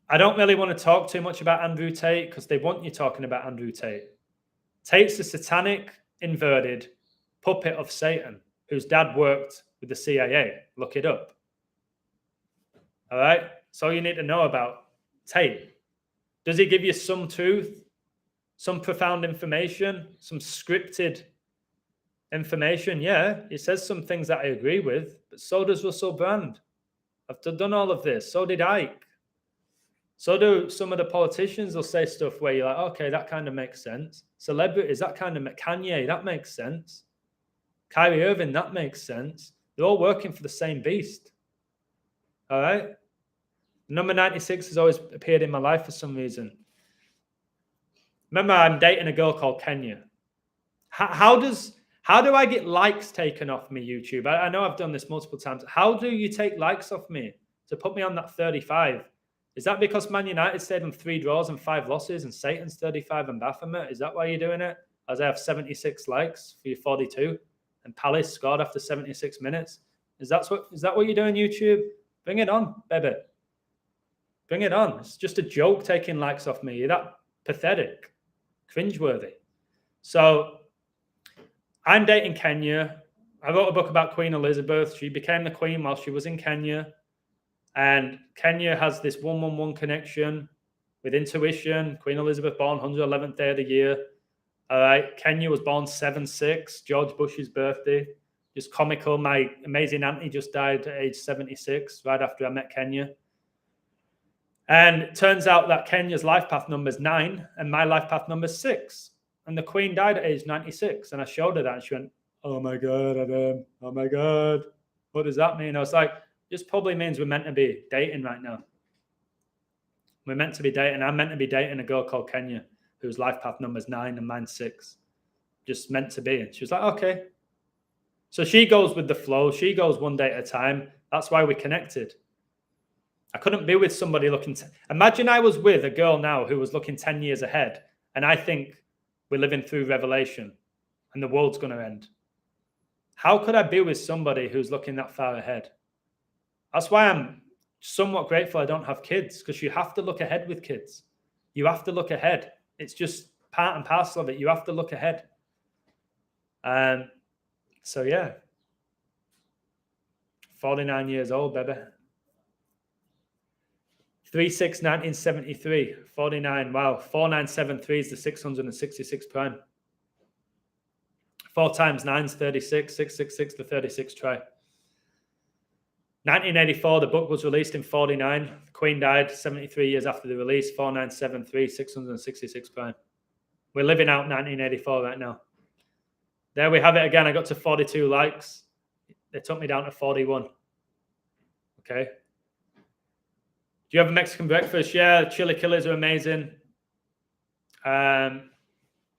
I don't really want to talk too much about Andrew Tate because they want you talking about Andrew Tate. Tate's a satanic, inverted puppet of Satan whose dad worked with the CIA. Look it up. All right? That's all you need to know about Tate. Does he give you some truth, some profound information, some scripted information? Yeah, he says some things that I agree with, but so does Russell Brand. I've done all of this. So did Ike. So do some of the politicians. They'll say stuff where you're like, okay, that kind of makes sense. Celebrities, that kind of Kanye, that makes sense. Kyrie Irving, that makes sense. They're all working for the same beast. All right? Number 96 has always appeared in my life for some reason. Remember, I'm dating a girl called Kenya. How does How do I get likes taken off me, YouTube? I know I've done this multiple times. How do you take likes off me to put me on that 35? Is that because Man United stayed on 3 draws and 5 losses and Satan's 35 and Baphomet? Is that why you're doing it? As I have 76 likes for your 42 and Palace scored after 76 minutes? Is that what you're doing, YouTube? Bring it on, baby. Bring it on. It's just a joke taking likes off me. You're that pathetic, cringeworthy. So I'm dating Kenya. I wrote a book about Queen Elizabeth. She became the queen while she was in Kenya. And Kenya has this 111 connection with intuition. Queen Elizabeth born 111th day of the year. All right. Kenya was born 7/6, George Bush's birthday. Just comical. My amazing auntie just died at age 76, right after I met Kenya. And it turns out that Kenya's life path number is 9 and my life path number is 6. And the Queen died at age 96. And I showed her that and she went, oh my God, Adam. Oh my God. What does that mean? I was like, this probably means we're meant to be dating right now. We're meant to be dating. I'm meant to be dating a girl called Kenya, whose life path number is 9 and mine's 6. Just meant to be. And she was like, okay. So she goes with the flow. She goes one day at a time. That's why we connected. I couldn't be with somebody looking... Imagine I was with a girl now who was looking 10 years ahead. And I think we're living through Revelation and the world's going to end. How could I be with somebody who's looking that far ahead? That's why I'm somewhat grateful I don't have kids, because you have to look ahead with kids. You have to look ahead. It's just part and parcel of it. You have to look ahead. So, yeah. 49 years old, baby. 3/6/1973, 49. Wow, 4973 is the 666 prime. 4 times 9 is 36, 666 the 36 try. 1984, the book was released in 49. The Queen died 73 years after the release. 4973, 666 prime. We're living out 1984 right now. There we have it again. I got to 42 likes. They took me down to 41. Okay. Do you have a Mexican breakfast? Yeah, chili killers are amazing.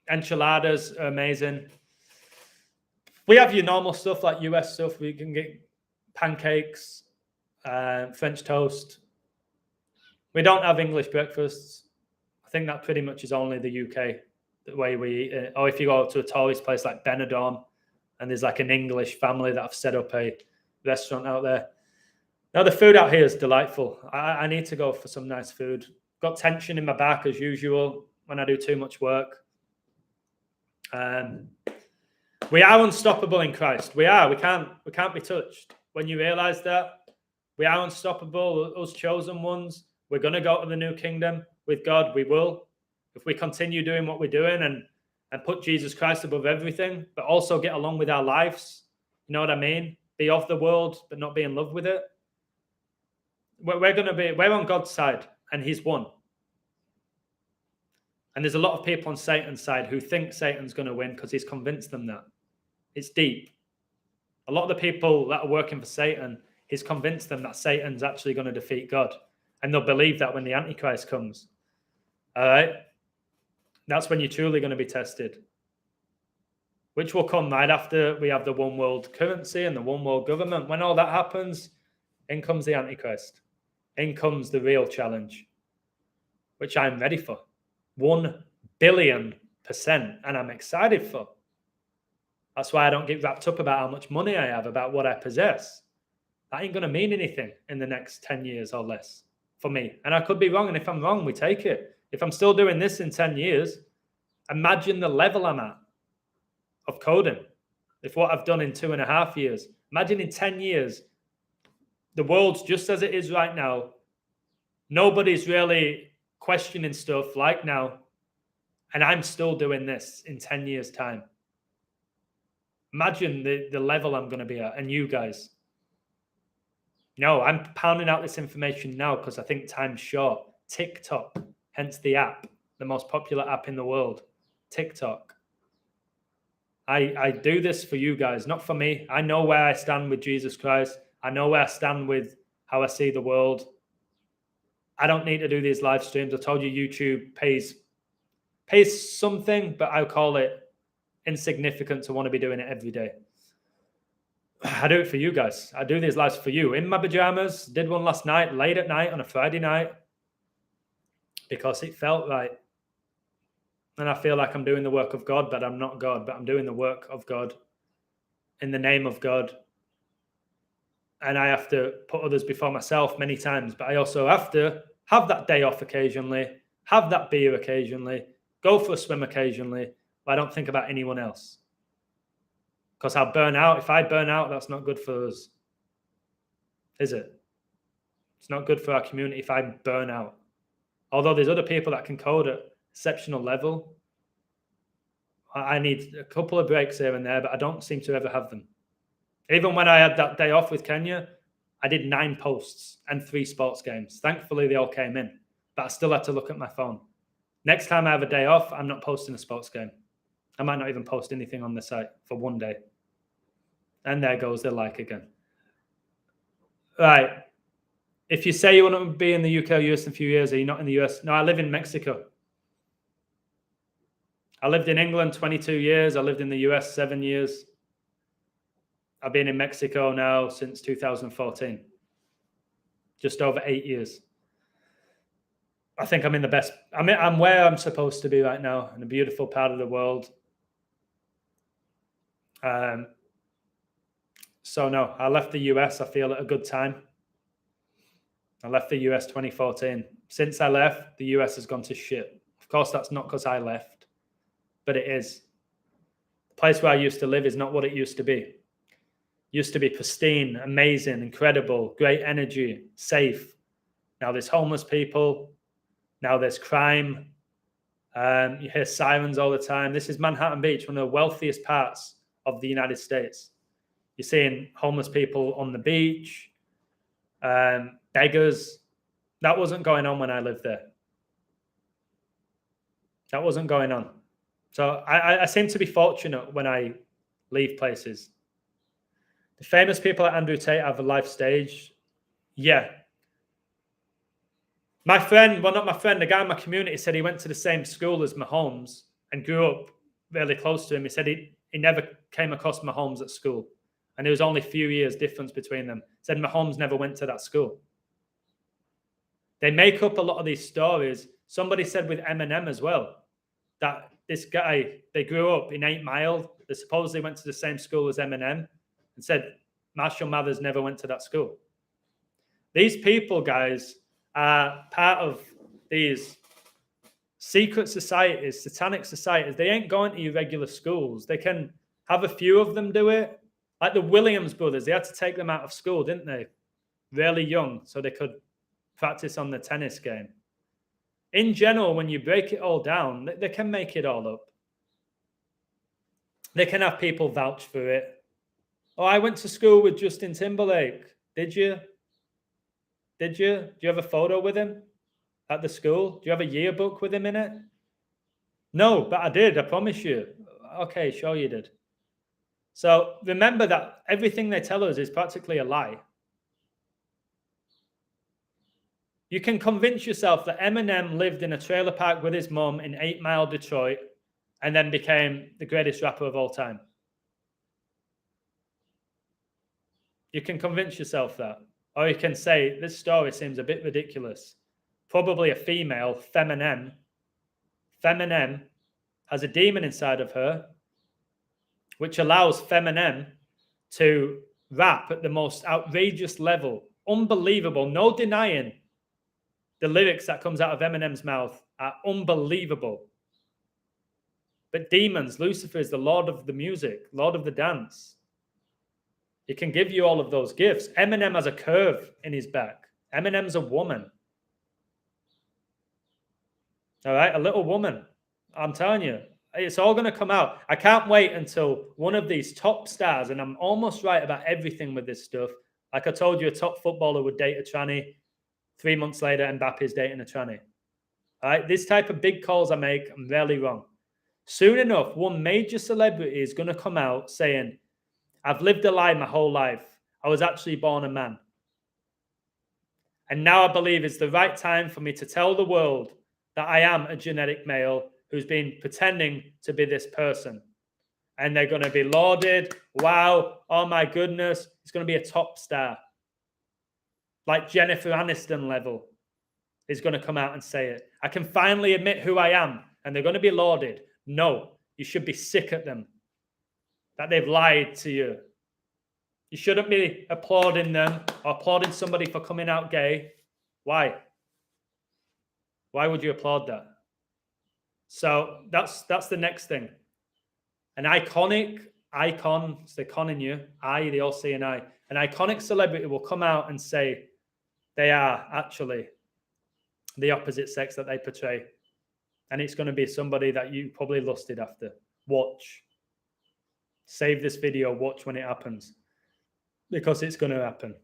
Enchiladas are amazing. We have your normal stuff like US stuff. We can get pancakes, French toast. We don't have English breakfasts. I think that pretty much is only the UK, the way we eat it. Or if you go to a tourist place like Benidorm and there's like an English family that have set up a restaurant out there. Now, the food out here is delightful. I need to go for some nice food. Got tension in my back as usual when I do too much work. We are unstoppable in Christ. We are. We can't be touched. When you realize that, we are unstoppable, us chosen ones. We're going to go to the new kingdom with God. We will. If we continue doing what we're doing and put Jesus Christ above everything, but also get along with our lives. You know what I mean? Be of the world, but not be in love with it. We're on God's side, and he's won. And there's a lot of people on Satan's side who think Satan's going to win because he's convinced them that. It's deep. A lot of the people that are working for Satan, he's convinced them that Satan's actually going to defeat God. And they'll believe that when the Antichrist comes. All right? That's when you're truly going to be tested. Which will come right after we have the one world currency and the one world government. When all that happens, in comes the Antichrist. In comes the real challenge, which I'm ready for. 1 billion%. And I'm excited for. That's why I don't get wrapped up about how much money I have, about what I possess. That ain't going to mean anything in the next 10 years or less for me. And I could be wrong. And if I'm wrong, we take it. If I'm still doing this in 10 years, imagine the level I'm at of coding. If what I've done in 2.5 years, imagine in 10 years, the world's just as it is right now. Nobody's really questioning stuff like now. And I'm still doing this in 10 years' time. Imagine the level I'm going to be at, and you guys. No, I'm pounding out this information now because I think time's short. TikTok, hence the app, the most popular app in the world. TikTok. I do this for you guys, not for me. I know where I stand with Jesus Christ. I know where I stand with how I see the world. I don't need to do these live streams. I told you YouTube pays something, but I'll call it insignificant to want to be doing it every day. I do it for you guys. I do these lives for you. In my pajamas, did one last night, late at night on a Friday night, because it felt right. And I feel like I'm doing the work of God, but I'm not God, but I'm doing the work of God in the name of God. And I have to put others before myself many times, but I also have to have that day off occasionally, have that beer occasionally, go for a swim occasionally, but I don't think about anyone else. Because I'll burn out. If I burn out, that's not good for us, is it? It's not good for our community if I burn out. Although there's other people that can code at exceptional level, I need a couple of breaks here and there, but I don't seem to ever have them. Even when I had that day off with Kenya, I did 9 posts and 3 sports games. Thankfully, they all came in, but I still had to look at my phone. Next time I have a day off, I'm not posting a sports game. I might not even post anything on the site for one day. And there goes the like again. Right. If you say you want to be in the UK or US in a few years, are you not in the US? No, I live in Mexico. I lived in England 22 years. I lived in the US 7 years. I've been in Mexico now since 2014. Just over 8 years. I think I'm in the best. I'm where I'm supposed to be right now, in a beautiful part of the world. So no, I left the US, I feel, at a good time. I left the US 2014. Since I left, the US has gone to shit. Of course, that's not because I left, but it is. The place where I used to live is not what it used to be. It used to be pristine, amazing, incredible, great energy, safe. Now there's homeless people. Now there's crime. You hear sirens all the time. This is Manhattan Beach, one of the wealthiest parts of the United States. You're seeing homeless people on the beach, beggars. That wasn't going on when I lived there. That wasn't going on. So I seem to be fortunate when I leave places. The famous people at Andrew Tate have a life stage. Yeah. My friend, well, not my friend, the guy in my community said he went to the same school as Mahomes and grew up really close to him. He said he never came across Mahomes at school. And there was only a few years difference between them. Said Mahomes never went to that school. They make up a lot of these stories. Somebody said with Eminem as well, that this guy, they grew up in 8 Mile. They supposedly went to the same school as Eminem and said Marshall Mathers never went to that school. These people, guys, are part of these secret societies, satanic societies. They ain't going to your regular schools. They can have a few of them do it. Like the Williams brothers, they had to take them out of school, didn't they? Really young, so they could practice on the tennis game. In general, when you break it all down, they can make it all up. They can have people vouch for it. Oh, I went to school with Justin Timberlake. Did you? Did you? Do you have a photo with him at the school? Do you have a yearbook with him in it? No, but I did, I promise you. Okay, sure you did. So remember that everything they tell us is practically a lie. You can convince yourself that Eminem lived in a trailer park with his mum in 8 Mile, Detroit, and then became the greatest rapper of all time. You can convince yourself that. Or you can say, this story seems a bit ridiculous. Probably a female, feminine, has a demon inside of her, which allows feminine to rap at the most outrageous level. Unbelievable. No denying the lyrics that comes out of Eminem's mouth are unbelievable. But demons, Lucifer is the Lord of the music, Lord of the dance. He can give you all of those gifts. Eminem has a curve in his back. Eminem's a woman. All right, a little woman. I'm telling you, it's all going to come out. I can't wait until one of these top stars, and I'm almost right about everything with this stuff. Like I told you, a top footballer would date a tranny. 3 months later, Mbappe's dating a tranny. All right, this type of big calls I make, I'm rarely wrong. Soon enough, one major celebrity is going to come out saying, I've lived a lie my whole life. I was actually born a man. And now I believe it's the right time for me to tell the world that I am a genetic male who's been pretending to be this person. and they're going to be lauded. Wow, oh my goodness, it's going to be a top star. Like Jennifer Aniston level is going to come out and say it. I can finally admit who I am, and they're going to be lauded. No, you should be sick at them, that they've lied to you. You shouldn't be applauding them or applauding somebody for coming out gay. Why? Why would you applaud that? So that's the next thing. An iconic icon, it's the con in you, they all see an I. An iconic celebrity will come out and say they are actually the opposite sex that they portray. And it's going to be somebody that you probably lusted after. Watch. Save this video, watch when it happens. Because it's going to happen.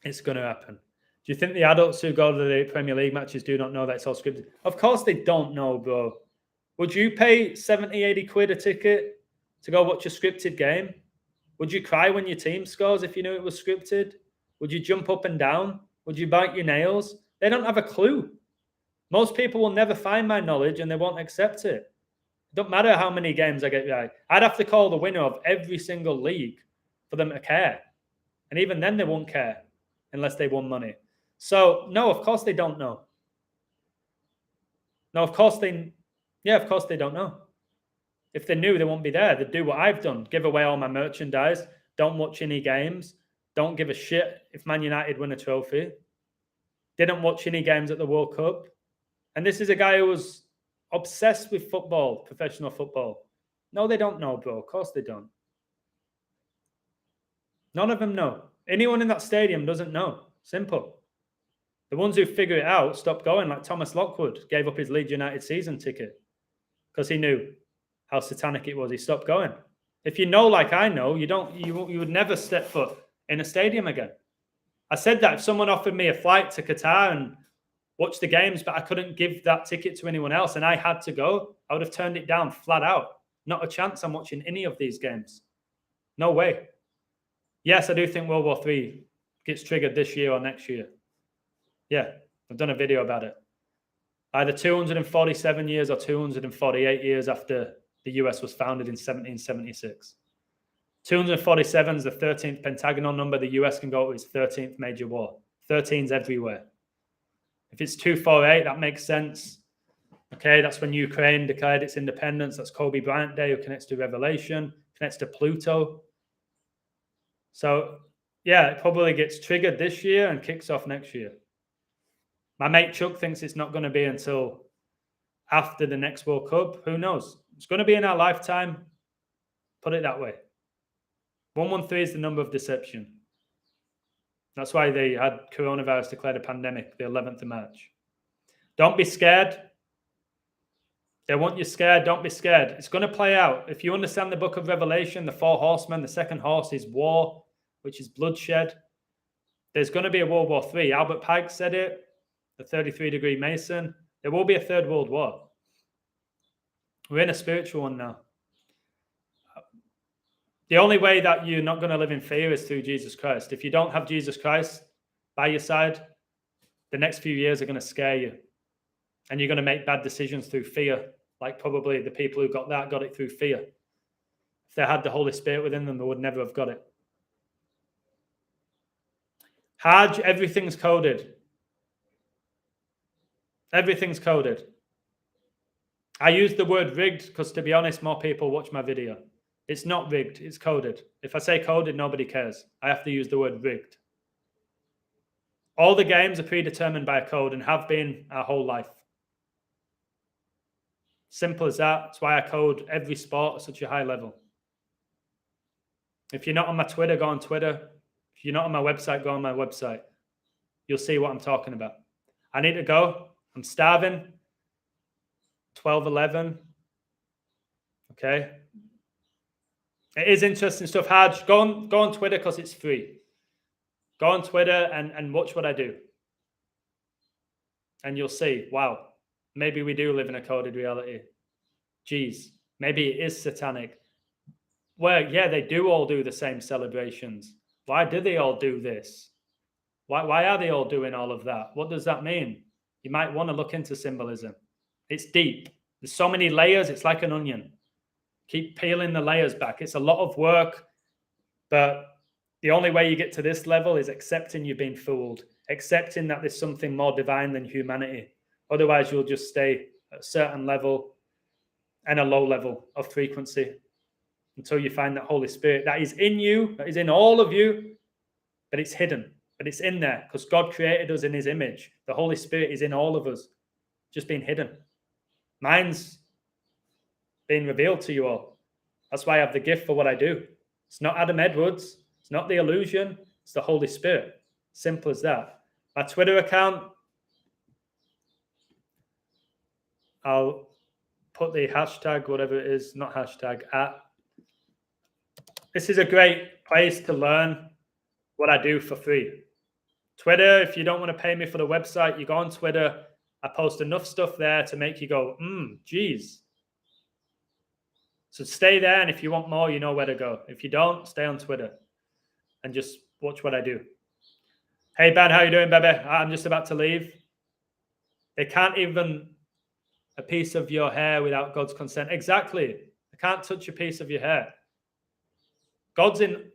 It's going to happen. Do you think the adults who go to the Premier League matches do not know that it's all scripted? Of course they don't know, bro. Would you pay 70, 80 quid a ticket to go watch a scripted game? Would you cry when your team scores if you knew it was scripted? Would you jump up and down? Would you bite your nails? They don't have a clue. Most people will never find my knowledge and they won't accept it. It don't matter how many games I get right. I'd have to call the winner of every single league for them to care. And even then they won't care unless they won money. So, no, of course they don't know. No, of course they don't know. If they knew, they won't be there. They'd do what I've done. Give away all my merchandise. Don't watch any games. Don't give a shit if Man United win a trophy. Didn't watch any games at the World Cup. And this is a guy who was obsessed with football, professional football. No, they don't know, bro. Of course they don't. None of them know. Anyone in that stadium doesn't know. Simple. The ones who figure it out stop going, like Thomas Lockwood gave up his Leeds United season ticket because he knew how satanic it was. He stopped going. If you know like I know, you would never step foot in a stadium again. I said that if someone offered me a flight to Qatar and watch the games, but I couldn't give that ticket to anyone else and I had to go, I would have turned it down flat out. Not a chance I'm watching any of these games. No way. Yes, I do think World War III gets triggered this year or next year. Yeah, I've done a video about it. Either 247 years or 248 years after the US was founded in 1776. 247 is the 13th pentagonal number. The US can go to its 13th major war. 13's everywhere. If it's 248, that makes sense. Okay, that's when Ukraine declared its independence. That's Kobe Bryant Day, who connects to Revelation, connects to Pluto. So, yeah, it probably gets triggered this year and kicks off next year. My mate Chuck thinks it's not going to be until after the next World Cup. Who knows? It's going to be in our lifetime. Put it that way. 113 is the number of deception. That's why they had coronavirus declared a pandemic, the 11th of March. Don't be scared. They want you scared. Don't be scared. It's going to play out. If you understand the book of Revelation, the 4 horsemen, the second horse is war, which is bloodshed. There's going to be a World War III. Albert Pike said it. The 33-degree Mason. There will be a third world war. We're in a spiritual one now. The only way that you're not going to live in fear is through Jesus Christ. If you don't have Jesus Christ by your side, the next few years are going to scare you. And you're going to make bad decisions through fear, like probably the people who got it through fear. If they had the Holy Spirit within them, they would never have got it. Hajj, everything's coded. Everything's coded. I use the word rigged because, to be honest, more people watch my video. It's not rigged, it's coded. If I say coded, nobody cares. I have to use the word rigged. All the games are predetermined by a code and have been our whole life. Simple as that. That's why I code every sport at such a high level. If you're not on my Twitter, go on Twitter. If you're not on my website, go on my website. You'll see what I'm talking about. I need to go. I'm starving. 12:11. Okay. It is interesting stuff. Haj, go on Twitter because it's free. Go on Twitter and watch what I do. And you'll see, wow, maybe we do live in a coded reality. Geez, maybe it is satanic. Well, yeah, they do all do the same celebrations. Why do they all do this? Why are they all doing all of that? What does that mean? You might want to look into symbolism. It's deep. There's so many layers. It's like an onion. Keep peeling the layers back. It's a lot of work, but the only way you get to this level is accepting you've been fooled, accepting that there's something more divine than humanity. Otherwise, you'll just stay at a certain level and a low level of frequency until you find that Holy Spirit that is in you, that is in all of you, but it's hidden, but it's in there because God created us in his image. The Holy Spirit is in all of us, just being hidden. Mine's being revealed to you all. That's why I have the gift for what I do. It's not Adam Edwards. It's not the illusion. It's the Holy Spirit. Simple as that. My Twitter account, I'll put the hashtag, whatever it is, not hashtag, at. This is a great place to learn what I do for free. Twitter, if you don't want to pay me for the website, you go on Twitter. I post enough stuff there to make you go, geez. So stay there, and if you want more, you know where to go. If you don't, stay on Twitter and just watch what I do. Hey, Ben, how you doing, baby? I'm just about to leave. They can't even a piece of your hair without God's consent. Exactly. They can't touch a piece of your hair. God's in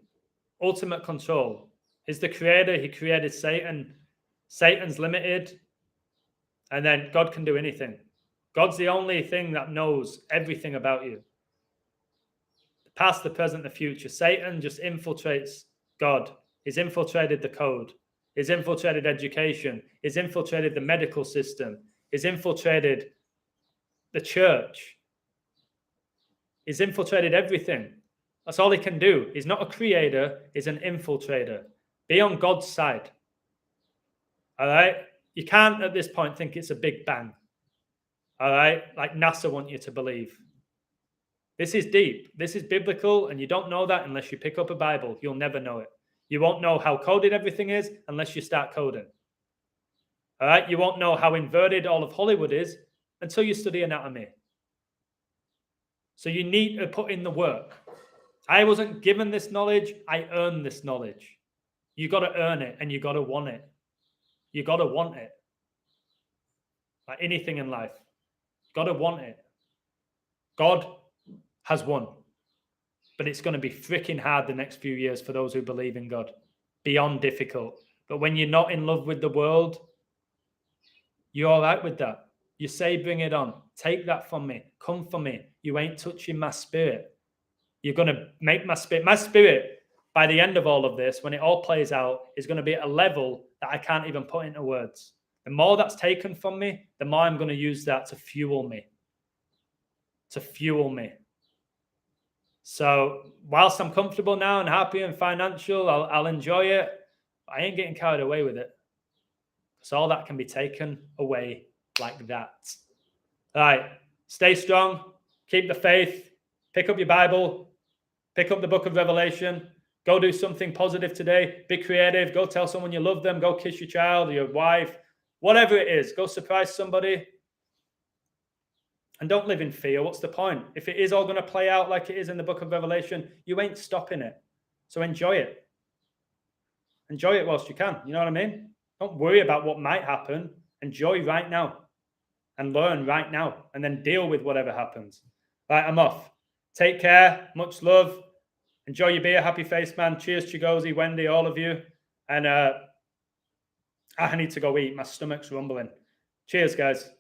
ultimate control. He's the creator. He created Satan. Satan's limited. And then God can do anything. God's the only thing that knows everything about you. The past, the present, the future. Satan just infiltrates God. He's infiltrated the code. He's infiltrated education. He's infiltrated the medical system. He's infiltrated the church. He's infiltrated everything. That's all he can do. He's not a creator. He's an infiltrator. Be on God's side. All right? You can't at this point think it's a big bang. All right? Like NASA want you to believe. This is deep. This is biblical, and you don't know that unless you pick up a Bible. You'll never know it. You won't know how coded everything is unless you start coding. All right? You won't know how inverted all of Hollywood is until you study anatomy. So you need to put in the work. I wasn't given this knowledge. I earned this knowledge. You got to earn it, and you got to want it. You got to want it. Like anything in life. You got to want it. God has won. But it's going to be freaking hard the next few years for those who believe in God. Beyond difficult. But when you're not in love with the world, you're all right with that. You say, bring it on. Take that from me. Come for me. You ain't touching my spirit. You're going to make my spirit, by the end of all of this, when it all plays out, is going to be at a level that I can't even put into words. The more that's taken from me, the more I'm going to use that to fuel me. To fuel me. So whilst I'm comfortable now and happy and financial, I'll enjoy it. But I ain't getting carried away with it. Because all that can be taken away like that. All right. Stay strong. Keep the faith. Pick up your Bible. Pick up the book of Revelation. Go do something positive today. Be creative. Go tell someone you love them. Go kiss your child or your wife. Whatever it is. Go surprise somebody. And don't live in fear. What's the point? If it is all going to play out like it is in the book of Revelation, you ain't stopping it. So enjoy it. Enjoy it whilst you can. You know what I mean? Don't worry about what might happen. Enjoy right now. And learn right now. And then deal with whatever happens. Right, I'm off. Take care. Much love. Enjoy your beer. Happy face, man. Cheers, Chigozi, Wendy, all of you. And I need to go eat. My stomach's rumbling. Cheers, guys.